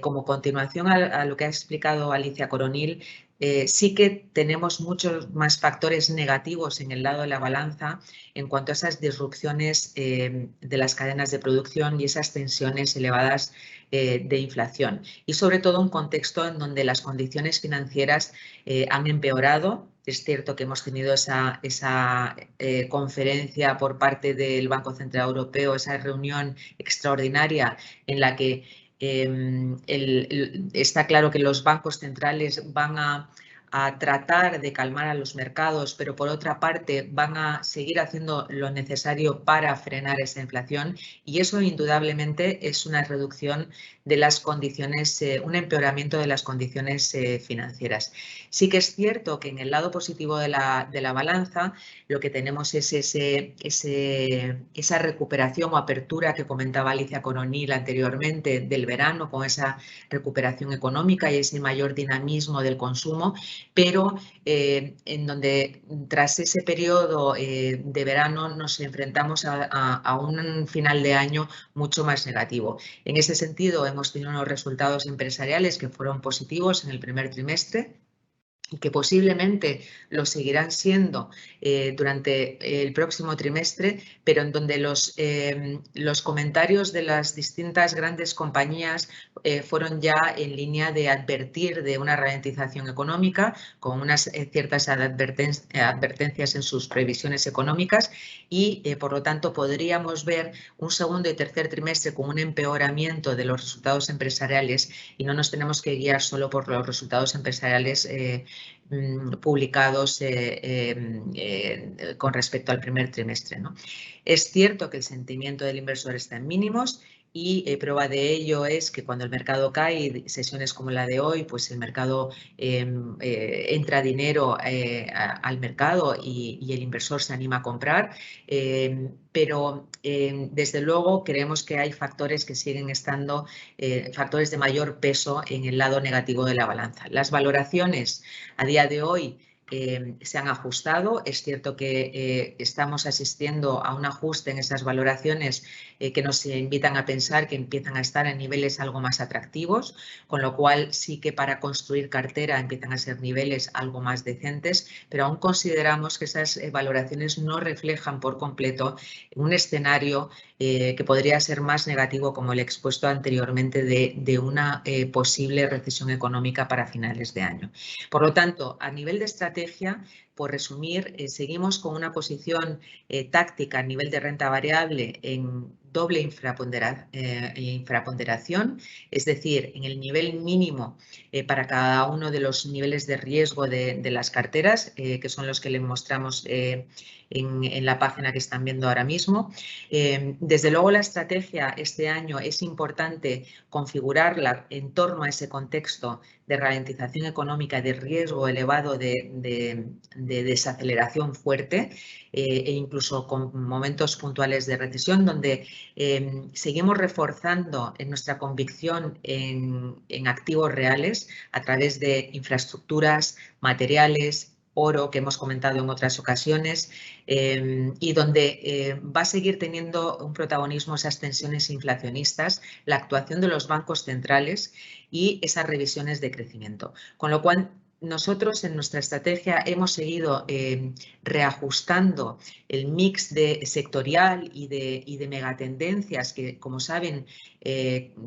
como continuación a lo que ha explicado Alicia Coronil, sí que tenemos muchos más factores negativos en el lado de la balanza en cuanto a esas disrupciones de las cadenas de producción y esas tensiones elevadas de inflación. Y sobre todo un contexto en donde las condiciones financieras han empeorado. Es cierto que hemos tenido esa conferencia por parte del Banco Central Europeo, esa reunión extraordinaria en la que está claro que los bancos centrales van a tratar de calmar a los mercados, pero por otra parte van a seguir haciendo lo necesario para frenar esa inflación y eso indudablemente es una reducción de las condiciones, un empeoramiento de las condiciones financieras. Sí que es cierto que en el lado positivo de la balanza lo que tenemos es esa recuperación o apertura que comentaba Alicia Coronil anteriormente del verano, con esa recuperación económica y ese mayor dinamismo del consumo, pero en donde tras ese periodo de verano nos enfrentamos a un final de año mucho más negativo. En ese sentido, hemos tenido unos resultados empresariales que fueron positivos en el primer trimestre y que posiblemente lo seguirán siendo durante el próximo trimestre, pero en donde los comentarios de las distintas grandes compañías fueron ya en línea de advertir de una ralentización económica, con unas ciertas advertencias en sus previsiones económicas y, por lo tanto, podríamos ver un segundo y tercer trimestre con un empeoramiento de los resultados empresariales y no nos tenemos que guiar solo por los resultados empresariales publicados con respecto al primer trimestre, ¿no? Es cierto que el sentimiento del inversor está en mínimos y prueba de ello es que cuando el mercado cae, sesiones como la de hoy, pues el mercado entra dinero al mercado y el inversor se anima a comprar, pero desde luego creemos que hay factores que siguen estando, factores de mayor peso en el lado negativo de la balanza. Las valoraciones a día de hoy se han ajustado. Es cierto que estamos asistiendo a un ajuste en esas valoraciones que nos invitan a pensar que empiezan a estar en niveles algo más atractivos, con lo cual sí que para construir cartera empiezan a ser niveles algo más decentes, pero aún consideramos que esas valoraciones no reflejan por completo un escenario que podría ser más negativo como el expuesto anteriormente de una posible recesión económica para finales de año. Por lo tanto, a nivel de estrategia, por resumir, seguimos con una posición táctica a nivel de renta variable en doble infraponderación, es decir, en el nivel mínimo para cada uno de los niveles de riesgo de las carteras, que son los que les mostramos en la página que están viendo ahora mismo. Desde luego, la estrategia este año es importante configurarla en torno a ese contexto de ralentización económica, de riesgo elevado de desaceleración fuerte e incluso con momentos puntuales de recesión, donde seguimos reforzando en nuestra convicción en activos reales a través de infraestructuras, materiales, oro, que hemos comentado en otras ocasiones, y donde va a seguir teniendo un protagonismo esas tensiones inflacionistas, la actuación de los bancos centrales y esas revisiones de crecimiento. Con lo cual, nosotros en nuestra estrategia hemos seguido reajustando el mix sectorial y de megatendencias que, como saben,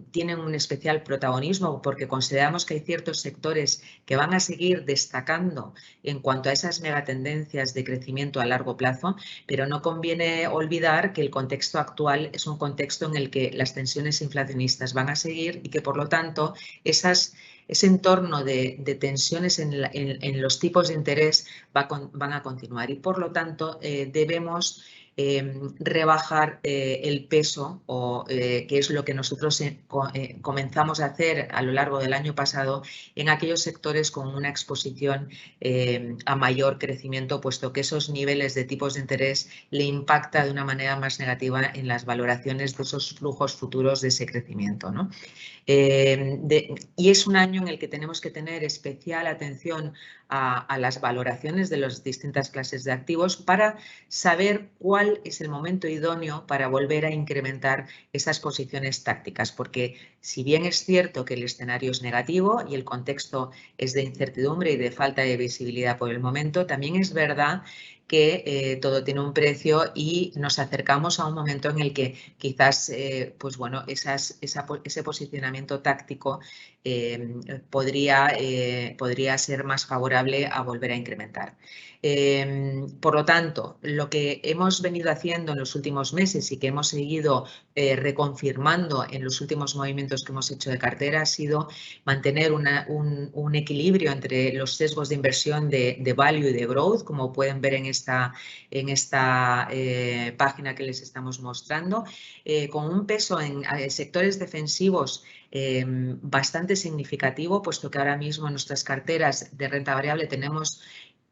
tienen un especial protagonismo porque consideramos que hay ciertos sectores que van a seguir destacando en cuanto a esas megatendencias de crecimiento a largo plazo, pero no conviene olvidar que el contexto actual es un contexto en el que las tensiones inflacionistas van a seguir y que, por lo tanto, ese entorno de tensiones en los tipos de interés van a continuar y, por lo tanto, debemos rebajar el peso, que es lo que nosotros comenzamos a hacer a lo largo del año pasado en aquellos sectores con una exposición a mayor crecimiento, puesto que esos niveles de tipos de interés le impacta de una manera más negativa en las valoraciones de esos flujos futuros de ese crecimiento, ¿no? Y es un año en el que tenemos que tener especial atención a las valoraciones de las distintas clases de activos para saber cuál es el momento idóneo para volver a incrementar esas posiciones tácticas, porque si bien es cierto que el escenario es negativo y el contexto es de incertidumbre y de falta de visibilidad por el momento, también es verdad que todo tiene un precio y nos acercamos a un momento en el que quizás pues bueno, ese posicionamiento táctico podría ser más favorable a volver a incrementar. Por lo tanto, lo que hemos venido haciendo en los últimos meses y que hemos seguido reconfirmando en los últimos movimientos que hemos hecho de cartera ha sido mantener un equilibrio entre los sesgos de inversión de value y de growth, como pueden ver en esta página que les estamos mostrando, con un peso en sectores defensivos bastante significativo, puesto que ahora mismo en nuestras carteras de renta variable tenemos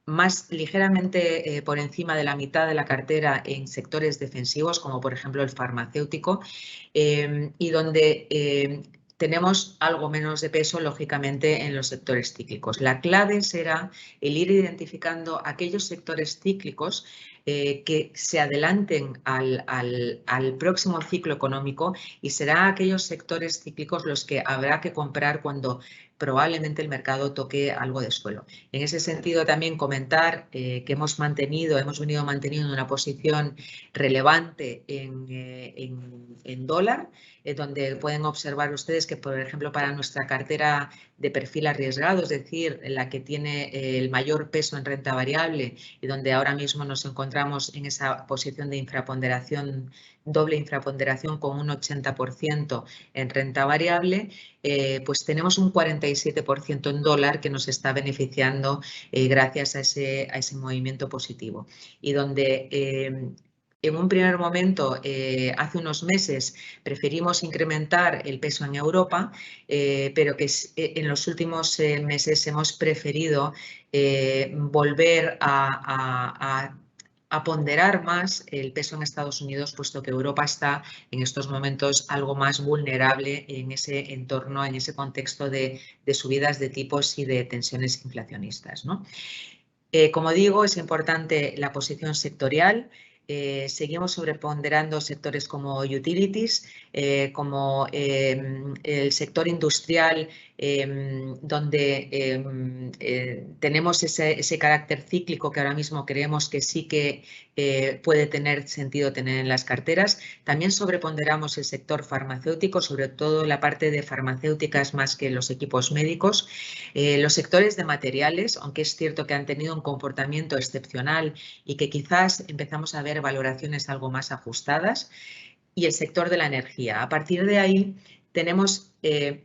más ligeramente por encima de la mitad de la cartera en sectores defensivos, como por ejemplo el farmacéutico, y donde tenemos algo menos de peso, lógicamente, en los sectores cíclicos. La clave será el ir identificando aquellos sectores cíclicos que se adelanten al próximo ciclo económico y serán aquellos sectores cíclicos los que habrá que comprar cuando probablemente el mercado toque algo de suelo. En ese sentido, también comentar que hemos venido manteniendo una posición relevante en dólar, donde pueden observar ustedes que, por ejemplo, para nuestra cartera de perfil arriesgado, es decir, la que tiene el mayor peso en renta variable y donde ahora mismo nos encontramos en esa posición de infraponderación doble infraponderación con un 80% en renta variable, pues tenemos un 47% en dólar que nos está beneficiando gracias a ese movimiento positivo. Y donde en un primer momento, hace unos meses, preferimos incrementar el peso en Europa, pero que en los últimos meses hemos preferido volver a ponderar más el peso en Estados Unidos, puesto que Europa está en estos momentos algo más vulnerable en ese entorno, en ese contexto de subidas de tipos y de tensiones inflacionistas, ¿no? Como digo, es importante la posición sectorial. Seguimos sobreponderando sectores como utilities, como el sector industrial, donde tenemos ese carácter cíclico que ahora mismo creemos que sí que puede tener sentido tener en las carteras. También sobreponderamos el sector farmacéutico, sobre todo la parte de farmacéuticas más que los equipos médicos. Los sectores de materiales, aunque es cierto que han tenido un comportamiento excepcional y que quizás empezamos a ver valoraciones algo más ajustadas, y el sector de la energía. A partir de ahí tenemos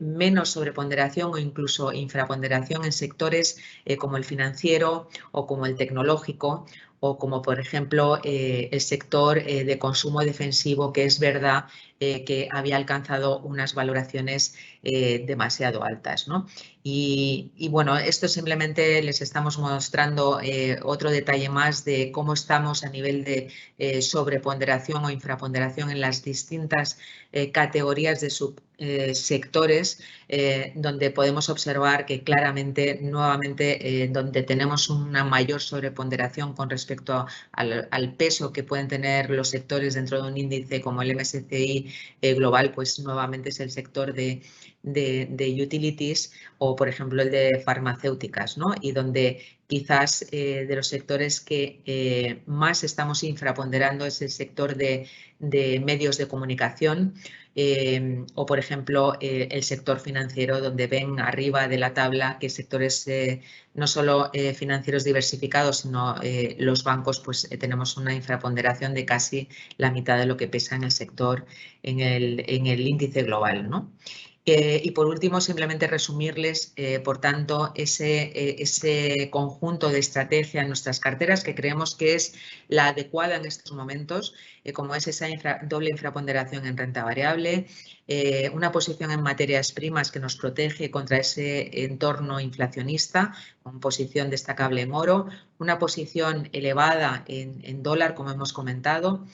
menos sobreponderación o incluso infraponderación en sectores como el financiero o como el tecnológico o como, por ejemplo, el sector de consumo defensivo, que es verdad que había alcanzado unas valoraciones demasiado altas, ¿no? Y bueno, esto simplemente les estamos mostrando otro detalle más de cómo estamos a nivel de sobreponderación o infraponderación en las distintas categorías de subsectores, donde podemos observar que claramente, nuevamente, donde tenemos una mayor sobreponderación con respecto al peso que pueden tener los sectores dentro de un índice como el MSCI global, pues nuevamente es el sector de utilities o, por ejemplo, el de farmacéuticas, ¿no? Y donde quizás de los sectores que más estamos infraponderando es el sector de medios de comunicación o, por ejemplo, el sector financiero, donde ven arriba de la tabla que sectores no solo financieros diversificados, sino los bancos, pues tenemos una infraponderación de casi la mitad de lo que pesa en el sector, en el índice global, ¿no? Y por último, simplemente resumirles, por tanto, ese conjunto de estrategia en nuestras carteras que creemos que es la adecuada en estos momentos, como es esa doble infraponderación en renta variable, una posición en materias primas que nos protege contra ese entorno inflacionista, con posición destacable en oro, una posición elevada en dólar, como hemos comentado,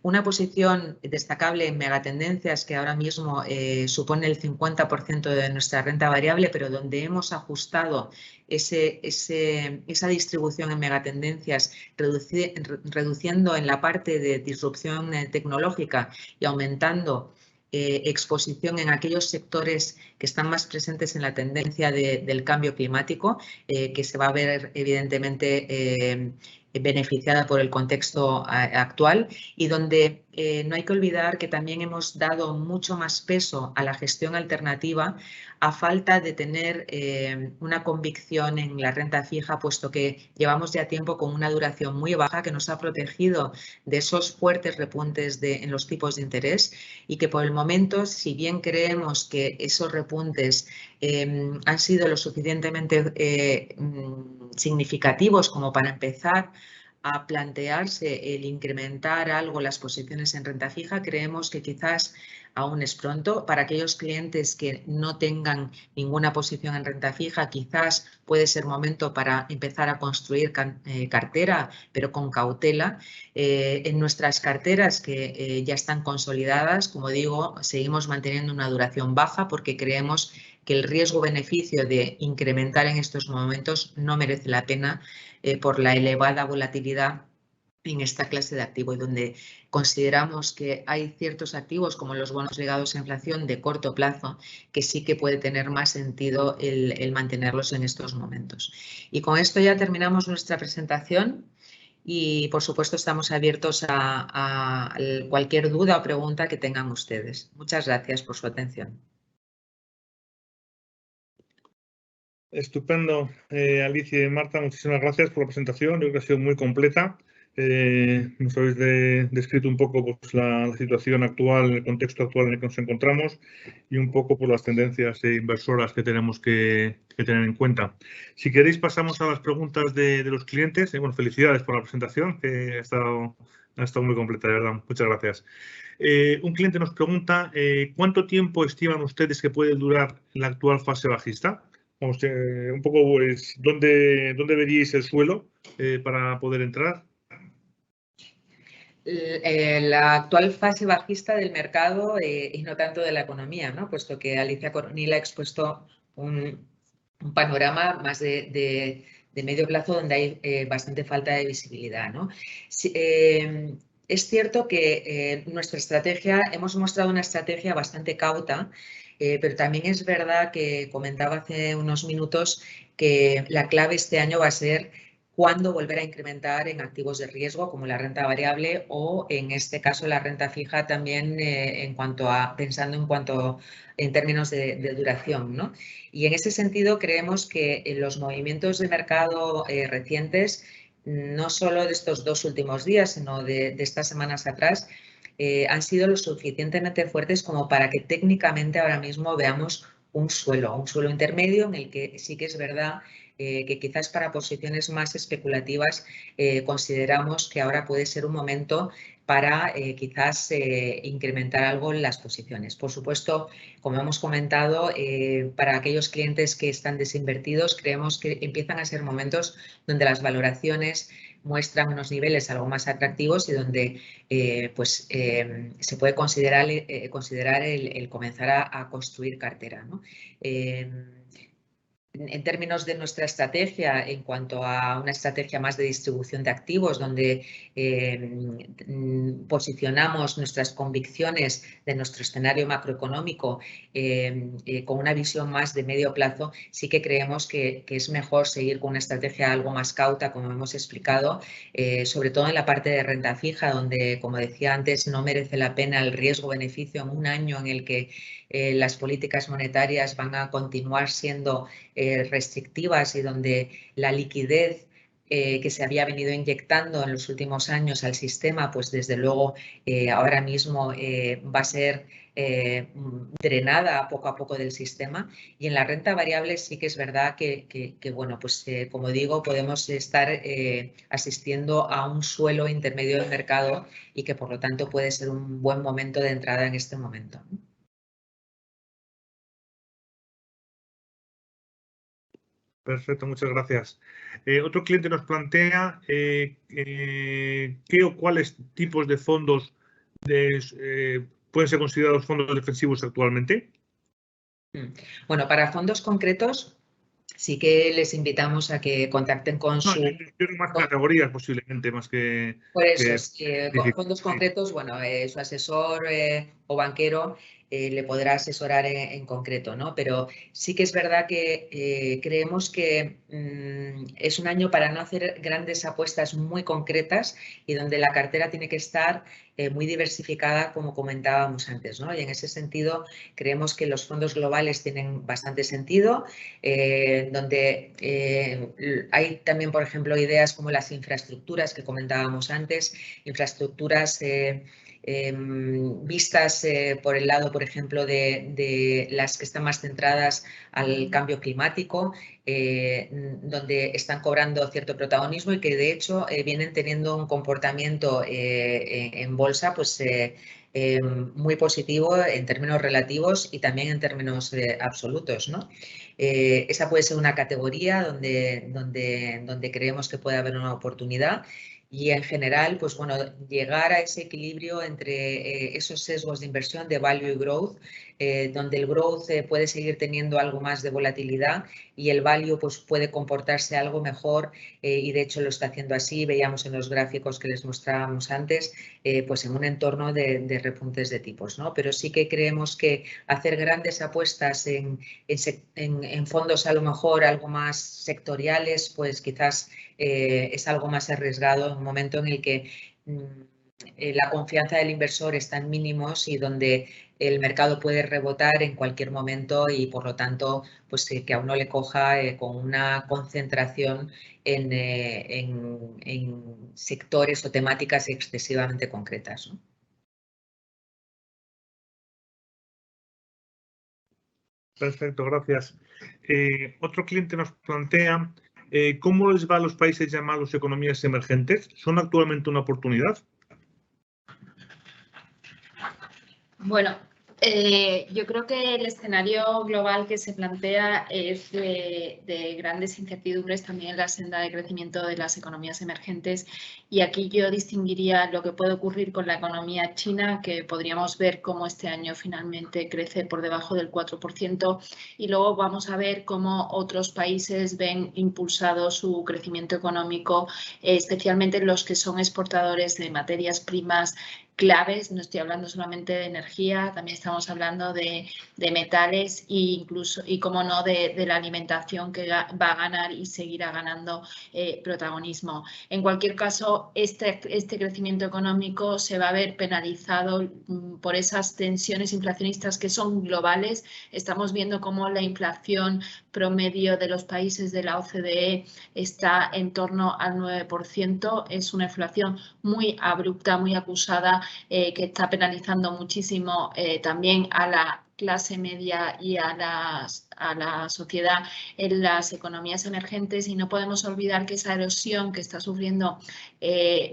una posición destacable en megatendencias que ahora mismo supone el 50% de nuestra renta variable, pero donde hemos ajustado esa distribución en megatendencias, reduciendo en la parte de disrupción tecnológica y aumentando exposición en aquellos sectores que están más presentes en la tendencia del cambio climático, que se va a ver evidentemente beneficiada por el contexto actual y donde no hay que olvidar que también hemos dado mucho más peso a la gestión alternativa a falta de tener una convicción en la renta fija, puesto que llevamos ya tiempo con una duración muy baja que nos ha protegido de esos fuertes repuntes en los tipos de interés y que por el momento, si bien creemos que esos repuntes han sido lo suficientemente significativos como para empezar a plantearse el incrementar algo las posiciones en renta fija, creemos que quizás aún es pronto. Para aquellos clientes que no tengan ninguna posición en renta fija, quizás puede ser momento para empezar a construir cartera, pero con cautela. En nuestras carteras que ya están consolidadas, como digo, seguimos manteniendo una duración baja porque creemos que el riesgo-beneficio de incrementar en estos momentos no merece la pena por la elevada volatilidad en esta clase de activo y donde consideramos que hay ciertos activos como los bonos ligados a inflación de corto plazo que sí que puede tener más sentido el mantenerlos en estos momentos. Y con esto ya terminamos nuestra presentación y por supuesto estamos abiertos a cualquier duda o pregunta que tengan ustedes. Muchas gracias por su atención. Estupendo, Alicia y Marta, muchísimas gracias por la presentación. Yo creo que ha sido muy completa Nos habéis descrito un poco pues, la situación actual, el contexto actual en el que nos encontramos y un poco por las tendencias inversoras que tenemos que tener en cuenta. Si queréis, pasamos a las preguntas de los clientes. Bueno, felicidades por la presentación, que ha estado muy completa, de verdad. Muchas gracias. Un cliente nos pregunta, ¿cuánto tiempo estiman ustedes que puede durar la actual fase bajista? Vamos, un poco, pues, ¿dónde veríais el suelo para poder entrar? La actual fase bajista del mercado y no tanto de la economía, ¿no? Puesto que Alicia Coronil ha expuesto un panorama más de medio plazo donde hay bastante falta de visibilidad, ¿no? Es cierto que nuestra estrategia, hemos mostrado una estrategia bastante cauta, pero también es verdad que comentaba hace unos minutos que la clave este año va a ser cuándo volver a incrementar en activos de riesgo como la renta variable o en este caso la renta fija también pensando en términos de duración, ¿no? Y en ese sentido creemos que los movimientos de mercado recientes, no solo de estos 2 últimos días, sino de estas semanas atrás, han sido lo suficientemente fuertes como para que técnicamente ahora mismo veamos un suelo intermedio en el que sí que es verdad que quizás para posiciones más especulativas consideramos que ahora puede ser un momento para quizás incrementar algo en las posiciones. Por supuesto, como hemos comentado, para aquellos clientes que están desinvertidos, creemos que empiezan a ser momentos donde las valoraciones muestran unos niveles algo más atractivos y donde se puede considerar el comenzar a construir cartera, ¿no? En términos de nuestra estrategia, en cuanto a una estrategia más de distribución de activos, donde posicionamos nuestras convicciones de nuestro escenario macroeconómico con una visión más de medio plazo, sí que creemos que es mejor seguir con una estrategia algo más cauta, como hemos explicado, sobre todo en la parte de renta fija, donde, como decía antes, no merece la pena el riesgo-beneficio en un año en el que las políticas monetarias van a continuar siendo restrictivas y donde la liquidez que se había venido inyectando en los últimos años al sistema, pues desde luego ahora mismo va a ser drenada poco a poco del sistema. Y en la renta variable sí que es verdad que bueno, pues como digo, podemos estar asistiendo a un suelo intermedio del mercado y que por lo tanto puede ser un buen momento de entrada en este momento, ¿no? Perfecto, muchas gracias. Otro cliente nos plantea qué o cuáles tipos de fondos pueden ser considerados fondos defensivos actualmente. Bueno, para fondos concretos sí que les invitamos a que contacten con su... Yo más categorías posiblemente, más que... Por eso, con fondos concretos, bueno, su asesor o banquero le podrá asesorar en concreto, ¿no? Pero sí que es verdad que creemos que es un año para no hacer grandes apuestas muy concretas y donde la cartera tiene que estar muy diversificada, como comentábamos antes, ¿no? Y en ese sentido creemos que los fondos globales tienen bastante sentido, donde hay también, por ejemplo, ideas como las infraestructuras que comentábamos antes, infraestructuras vistas por el lado, por ejemplo, de las que están más centradas al cambio climático, donde están cobrando cierto protagonismo y que de hecho vienen teniendo un comportamiento en bolsa pues muy positivo en términos relativos y también en términos absolutos, ¿no? Esa puede ser una categoría donde creemos que puede haber una oportunidad. Y en general, pues bueno, llegar a ese equilibrio entre esos sesgos de inversión de value y growth, donde el growth puede seguir teniendo algo más de volatilidad y el value pues puede comportarse algo mejor y de hecho lo está haciendo así. Veíamos en los gráficos que les mostrábamos antes, pues en un entorno de repuntes de tipos, ¿no? Pero sí que creemos que hacer grandes apuestas en fondos a lo mejor algo más sectoriales, pues quizás es algo más arriesgado en un momento en el que la confianza del inversor está en mínimos y donde el mercado puede rebotar en cualquier momento y, por lo tanto, pues que a uno le coja con una concentración en sectores o temáticas excesivamente concretas, ¿no? Perfecto, gracias. Otro cliente nos plantea ¿cómo les va a los países llamados economías emergentes? ¿Son actualmente una oportunidad? Bueno, yo creo que el escenario global que se plantea es de grandes incertidumbres también en la senda de crecimiento de las economías emergentes, y aquí yo distinguiría lo que puede ocurrir con la economía china, que podríamos ver cómo este año finalmente crece por debajo del 4%, y luego vamos a ver cómo otros países ven impulsado su crecimiento económico, especialmente los que son exportadores de materias primas claves. No estoy hablando solamente de energía, también estamos hablando de metales e incluso, y como no, de la alimentación, que va a ganar y seguirá ganando protagonismo. En cualquier caso, este crecimiento económico se va a ver penalizado por esas tensiones inflacionistas que son globales. Estamos viendo cómo la inflación promedio de los países de la OCDE está en torno al 9%. Es una inflación muy abrupta, muy acusada, que está penalizando muchísimo también a la clase media y a la sociedad en las economías emergentes, y no podemos olvidar que esa erosión que está sufriendo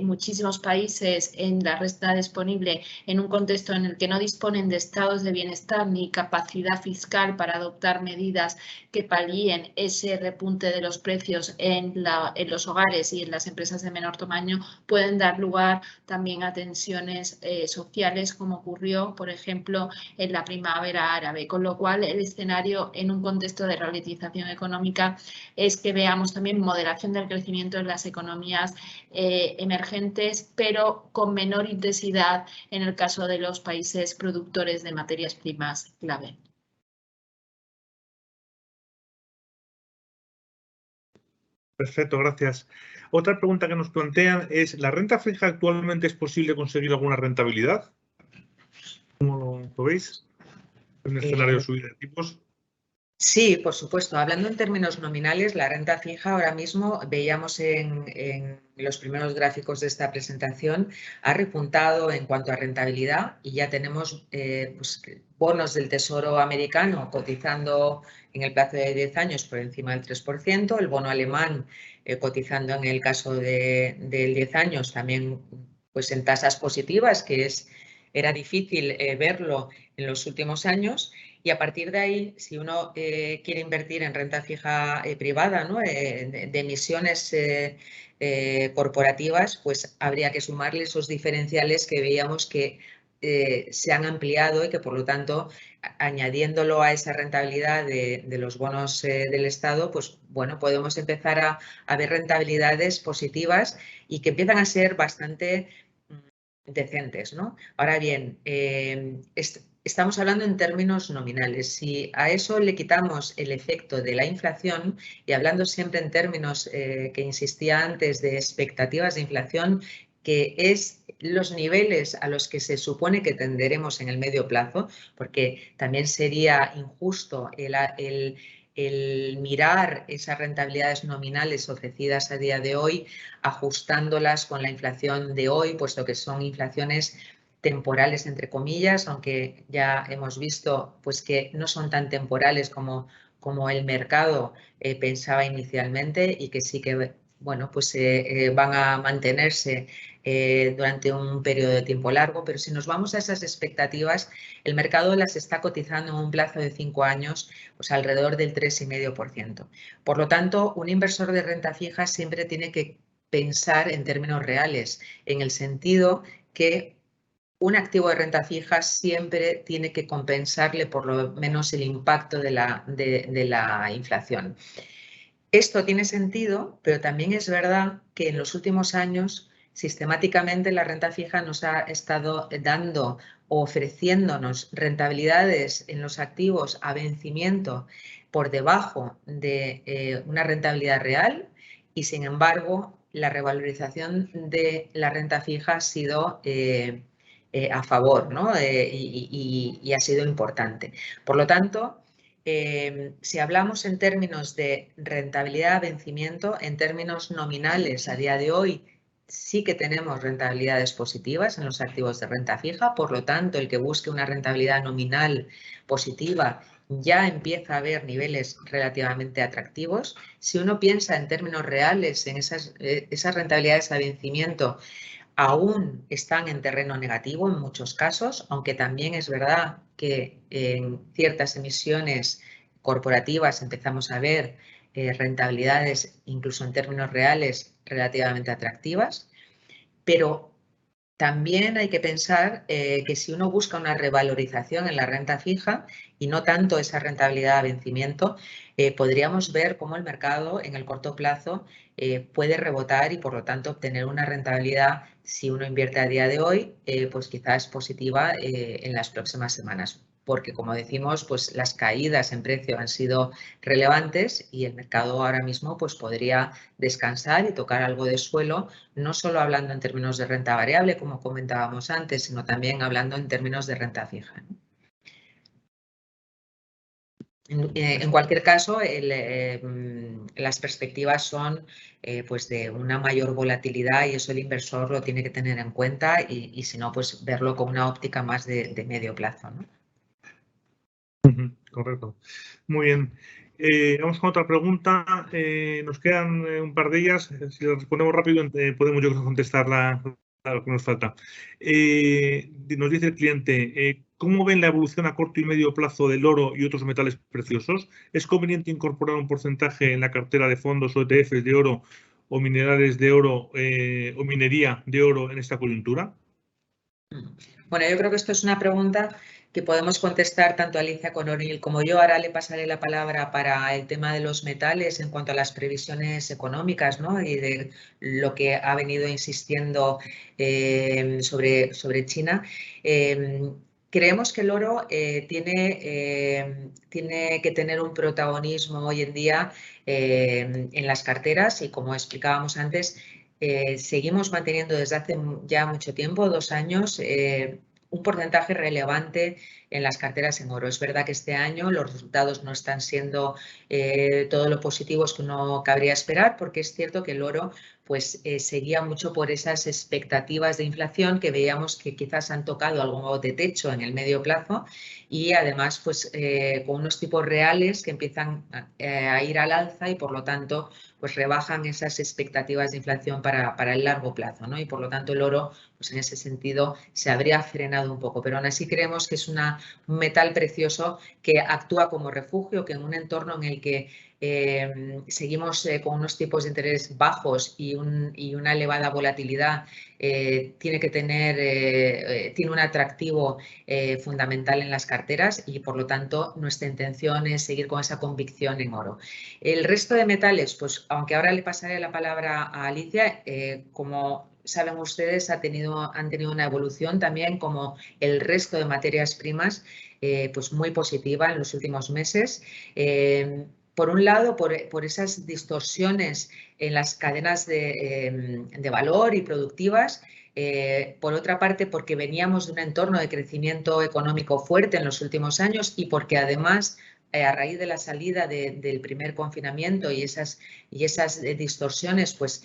muchísimos países en la renta disponible, en un contexto en el que no disponen de estados de bienestar ni capacidad fiscal para adoptar medidas que palíen ese repunte de los precios en los hogares y en las empresas de menor tamaño, pueden dar lugar también a tensiones sociales, como ocurrió, por ejemplo, en la primavera árabe. Con lo cual, el escenario en un contexto de ralentización económica es que veamos también moderación del crecimiento en las economías emergentes, pero con menor intensidad en el caso de los países productores de materias primas clave. Perfecto, gracias. Otra pregunta que nos plantean es, ¿la renta fija actualmente es posible conseguir alguna rentabilidad? ¿Cómo lo veis en el escenario de subida de tipos? Sí, por supuesto. Hablando en términos nominales, la renta fija ahora mismo, veíamos en los primeros gráficos de esta presentación, ha repuntado en cuanto a rentabilidad, y ya tenemos pues, bonos del Tesoro americano cotizando en el plazo de 10 años por encima del 3%, el bono alemán cotizando en el caso del 10 años también pues, en tasas positivas, que era difícil verlo en los últimos años. Y a partir de ahí, si uno quiere invertir en renta fija privada, ¿no? De emisiones corporativas, pues habría que sumarle esos diferenciales que veíamos que se han ampliado, y que, por lo tanto, añadiéndolo a esa rentabilidad de los bonos del Estado, pues bueno, podemos empezar a ver rentabilidades positivas y que empiezan a ser bastante decentes, ¿no? Ahora bien, estamos hablando en términos nominales. Si a eso le quitamos el efecto de la inflación, y hablando siempre en términos que insistía antes de expectativas de inflación, que es los niveles a los que se supone que tenderemos en el medio plazo, porque también sería injusto el mirar esas rentabilidades nominales ofrecidas a día de hoy, ajustándolas con la inflación de hoy, puesto que son inflaciones temporales, entre comillas, aunque ya hemos visto pues, que no son tan temporales como el mercado pensaba inicialmente, y que sí que bueno, pues, van a mantenerse durante un periodo de tiempo largo. Pero si nos vamos a esas expectativas, el mercado las está cotizando en un plazo de 5 años pues alrededor del 3,5%. Por lo tanto, un inversor de renta fija siempre tiene que pensar en términos reales, en el sentido que un activo de renta fija siempre tiene que compensarle por lo menos el impacto de la inflación. Esto tiene sentido, pero también es verdad que en los últimos años sistemáticamente la renta fija nos ha estado dando o ofreciéndonos rentabilidades en los activos a vencimiento por debajo de una rentabilidad real, y sin embargo la revalorización de la renta fija ha sido a favor, ¿no? Y ha sido importante. Por lo tanto, si hablamos en términos de rentabilidad a vencimiento, en términos nominales a día de hoy, sí que tenemos rentabilidades positivas en los activos de renta fija, por lo tanto, el que busque una rentabilidad nominal positiva ya empieza a ver niveles relativamente atractivos. Si uno piensa en términos reales, en esas rentabilidades a vencimiento, aún están en terreno negativo en muchos casos, aunque también es verdad que en ciertas emisiones corporativas empezamos a ver rentabilidades, incluso en términos reales, relativamente atractivas, pero también hay que pensar que si uno busca una revalorización en la renta fija y no tanto esa rentabilidad a vencimiento, podríamos ver cómo el mercado en el corto plazo puede rebotar y por lo tanto obtener una rentabilidad, si uno invierte a día de hoy, pues quizás positiva en las próximas semanas. Porque, como decimos, pues las caídas en precio han sido relevantes y el mercado ahora mismo pues podría descansar y tocar algo de suelo, no solo hablando en términos de renta variable, como comentábamos antes, sino también hablando en términos de renta fija. En cualquier caso, las perspectivas son pues de una mayor volatilidad y eso el inversor lo tiene que tener en cuenta y si no, pues verlo con una óptica más de medio plazo, ¿no? Correcto. Muy bien. Vamos con otra pregunta. Nos quedan un par de ellas. Si las respondemos rápido, podemos yo creo contestar lo que nos falta. Nos dice el cliente, ¿cómo ven la evolución a corto y medio plazo del oro y otros metales preciosos? ¿Es conveniente incorporar un porcentaje en la cartera de fondos o ETFs de oro o minerales de oro o minería de oro en esta coyuntura? Bueno, yo creo que esto es una pregunta que podemos contestar tanto Alicia Coronil como yo. Ahora le pasaré la palabra para el tema de los metales en cuanto a las previsiones económicas, ¿no? Y de lo que ha venido insistiendo sobre China. Creemos que el oro tiene que tener un protagonismo hoy en día en las carteras y, como explicábamos antes, seguimos manteniendo desde hace ya mucho tiempo, 2 años, un porcentaje relevante en las carteras en oro. Es verdad que este año los resultados no están siendo todo lo positivos que uno cabría esperar, porque es cierto que el oro pues seguía mucho por esas expectativas de inflación que veíamos que quizás han tocado algo de techo en el medio plazo y además pues con unos tipos reales que empiezan a ir al alza y por lo tanto pues rebajan esas expectativas de inflación para el largo plazo, ¿no? Y por lo tanto el oro pues en ese sentido se habría frenado un poco, pero aún así creemos que es un metal precioso que actúa como refugio, que en un entorno en el que seguimos con unos tipos de interés bajos y una elevada volatilidad, tiene un atractivo fundamental en las carteras y por lo tanto nuestra intención es seguir con esa convicción en oro. El resto de metales, pues aunque ahora le pasaré la palabra a Alicia, como saben ustedes, han tenido una evolución también como el resto de materias primas, pues muy positiva en los últimos meses. Por un lado, por esas distorsiones en las cadenas de valor y productivas. Por otra parte, porque veníamos de un entorno de crecimiento económico fuerte en los últimos años y porque además a raíz de la salida del primer confinamiento y esas distorsiones, pues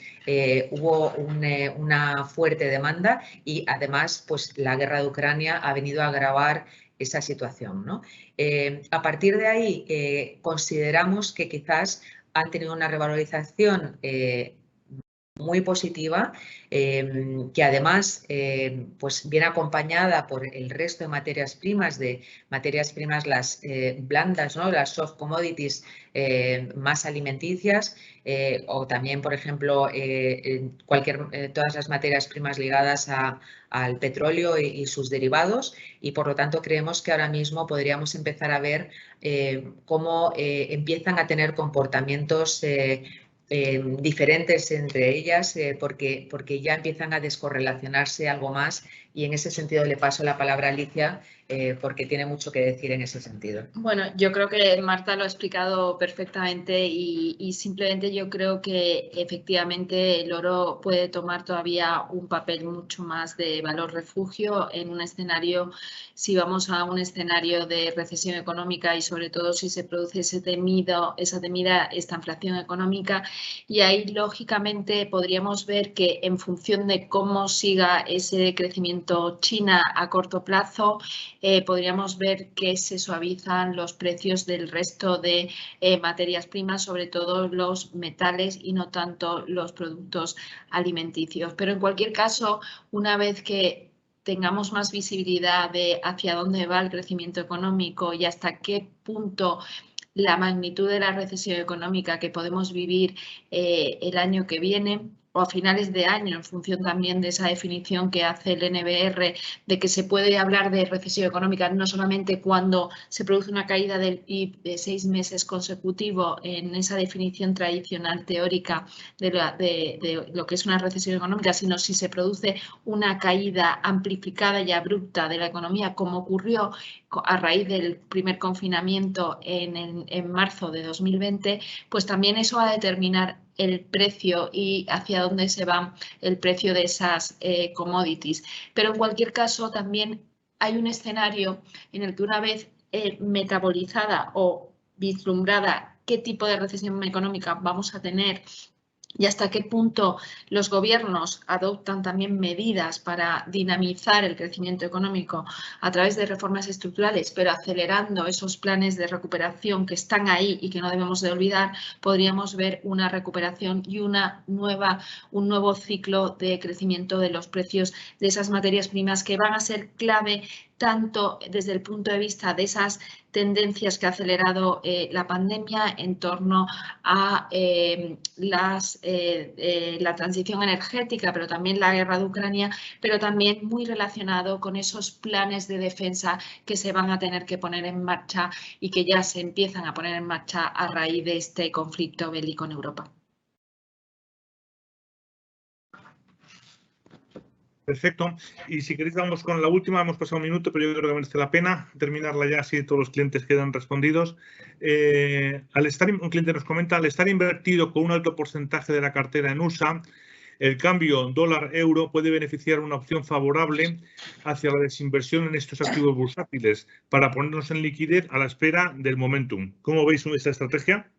hubo una fuerte demanda y además pues la guerra de Ucrania ha venido a agravar esa situación, ¿no? A partir de ahí consideramos que quizás han tenido una revalorización muy positiva, que además pues viene acompañada por el resto de materias primas las blandas, ¿no? Las soft commodities más alimenticias o también, por ejemplo, todas las materias primas ligadas al petróleo y sus derivados y por lo tanto creemos que ahora mismo podríamos empezar a ver cómo empiezan a tener comportamientos diferentes entre ellas porque ya empiezan a descorrelacionarse algo más Y en ese sentido le paso la palabra a Alicia porque tiene mucho que decir en ese sentido. Bueno, yo creo que Marta lo ha explicado perfectamente y simplemente yo creo que efectivamente el oro puede tomar todavía un papel mucho más de valor refugio en un escenario, si vamos a un escenario de recesión económica y sobre todo si se produce esa temida esta inflación económica, y ahí lógicamente podríamos ver que en función de cómo siga ese crecimiento China a corto plazo, podríamos ver que se suavizan los precios del resto de materias primas, sobre todo los metales y no tanto los productos alimenticios. Pero en cualquier caso, una vez que tengamos más visibilidad de hacia dónde va el crecimiento económico y hasta qué punto la magnitud de la recesión económica que podemos vivir el año que viene o a finales de año, en función también de esa definición que hace el NBR, de que se puede hablar de recesión económica no solamente cuando se produce una caída del PIB de 6 meses consecutivos en esa definición tradicional teórica de lo que es una recesión económica, sino si se produce una caída amplificada y abrupta de la economía, como ocurrió a raíz del primer confinamiento en marzo de 2020, pues también eso va a determinar el precio y hacia dónde se va el precio de esas commodities. Pero en cualquier caso también hay un escenario en el que una vez metabolizada o vislumbrada qué tipo de recesión económica vamos a tener y hasta qué punto los gobiernos adoptan también medidas para dinamizar el crecimiento económico a través de reformas estructurales, pero acelerando esos planes de recuperación que están ahí y que no debemos de olvidar, podríamos ver una recuperación y un nuevo ciclo de crecimiento de los precios de esas materias primas que van a ser clave tanto desde el punto de vista de esas tendencias que ha acelerado la pandemia en torno a la transición energética, pero también la guerra de Ucrania, pero también muy relacionado con esos planes de defensa que se van a tener que poner en marcha y que ya se empiezan a poner en marcha a raíz de este conflicto bélico en Europa. Perfecto. Y si queréis vamos con la última, hemos pasado un minuto, pero yo creo que merece la pena terminarla ya si todos los clientes quedan respondidos. Un cliente nos comenta, al estar invertido con un alto porcentaje de la cartera en USA, el cambio dólar-euro puede beneficiar una opción favorable hacia la desinversión en estos activos bursátiles para ponernos en liquidez a la espera del momentum. ¿Cómo veis esta estrategia?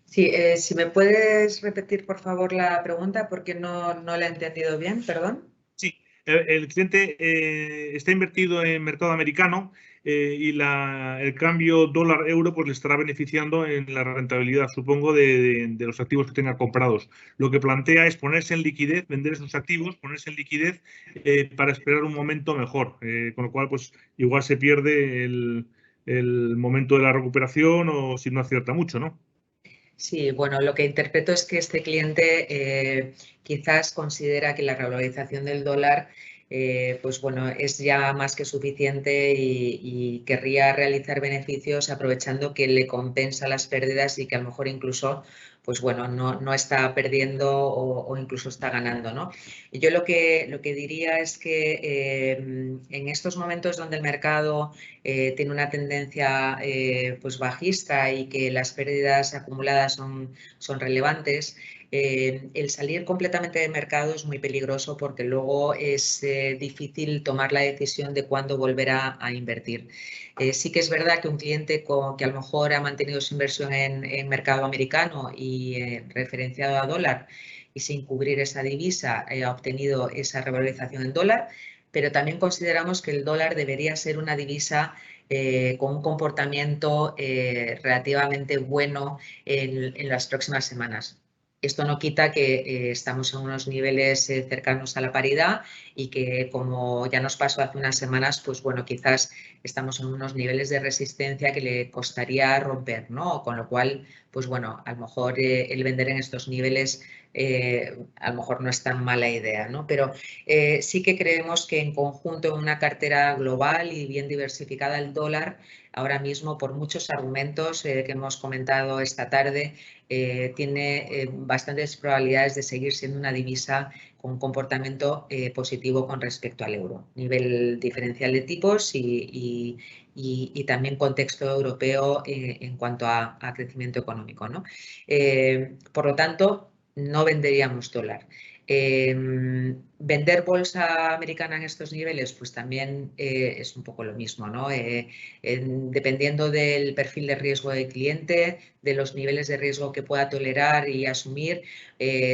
Sí, si me puedes repetir, por favor, la pregunta porque no la he entendido bien, perdón. Sí, el cliente está invertido en mercado americano y el cambio dólar-euro pues le estará beneficiando en la rentabilidad, supongo, de los activos que tenga comprados. Lo que plantea es ponerse en liquidez, vender esos activos, ponerse en liquidez para esperar un momento mejor, con lo cual pues igual se pierde el momento de la recuperación o si no acierta mucho, ¿no? Sí, bueno, lo que interpreto es que este cliente quizás considera que la revalorización del dólar pues bueno, es ya más que suficiente y querría realizar beneficios aprovechando que le compensa las pérdidas y que a lo mejor incluso pues bueno, no está perdiendo o incluso está ganando, ¿no? Y yo lo que diría es que en estos momentos donde el mercado tiene una tendencia pues bajista y que las pérdidas acumuladas son relevantes, el salir completamente de mercado es muy peligroso porque luego es difícil tomar la decisión de cuándo volver a invertir. Sí que es verdad que un cliente que a lo mejor ha mantenido su inversión en mercado americano y referenciado a dólar y sin cubrir esa divisa ha obtenido esa revalorización en dólar, pero también consideramos que el dólar debería ser una divisa con un comportamiento relativamente bueno en las próximas semanas. Esto no quita que estamos en unos niveles cercanos a la paridad y que, como ya nos pasó hace unas semanas, pues bueno, quizás estamos en unos niveles de resistencia que le costaría romper, ¿no? Con lo cual, pues bueno, a lo mejor el vender en estos niveles a lo mejor no es tan mala idea, ¿no? Pero sí que creemos que en conjunto en una cartera global y bien diversificada el dólar ahora mismo, por muchos argumentos que hemos comentado esta tarde, tiene bastantes probabilidades de seguir siendo una divisa con un comportamiento positivo con respecto al euro. Nivel diferencial de tipos y también contexto europeo en cuanto a crecimiento económico, ¿no? Por lo tanto, no venderíamos dólar. Vender bolsa americana en estos niveles, pues también es un poco lo mismo, ¿no? Dependiendo del perfil de riesgo del cliente, de los niveles de riesgo que pueda tolerar y asumir,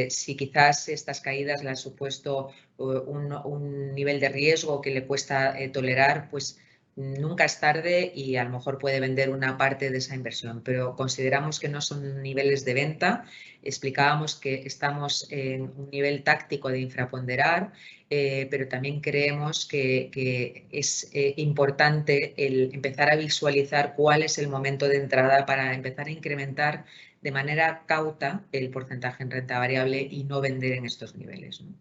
si quizás estas caídas le han supuesto un nivel de riesgo que le cuesta tolerar, pues nunca es tarde y a lo mejor puede vender una parte de esa inversión, pero consideramos que no son niveles de venta. Explicábamos que estamos en un nivel táctico de infraponderar, pero también creemos que es importante el empezar a visualizar cuál es el momento de entrada para empezar a incrementar de manera cauta el porcentaje en renta variable y no vender en estos niveles, ¿no?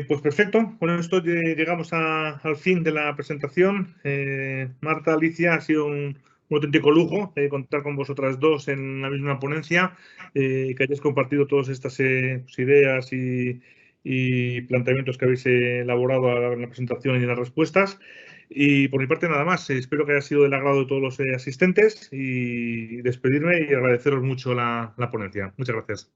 Pues perfecto, con esto llegamos al fin de la presentación. Marta, Alicia, ha sido un auténtico lujo contar con vosotras dos en la misma ponencia, que hayáis compartido todas estas pues, ideas y planteamientos que habéis elaborado en la presentación y en las respuestas. Y por mi parte nada más, espero que haya sido del agrado de todos los asistentes y despedirme y agradeceros mucho la ponencia. Muchas gracias.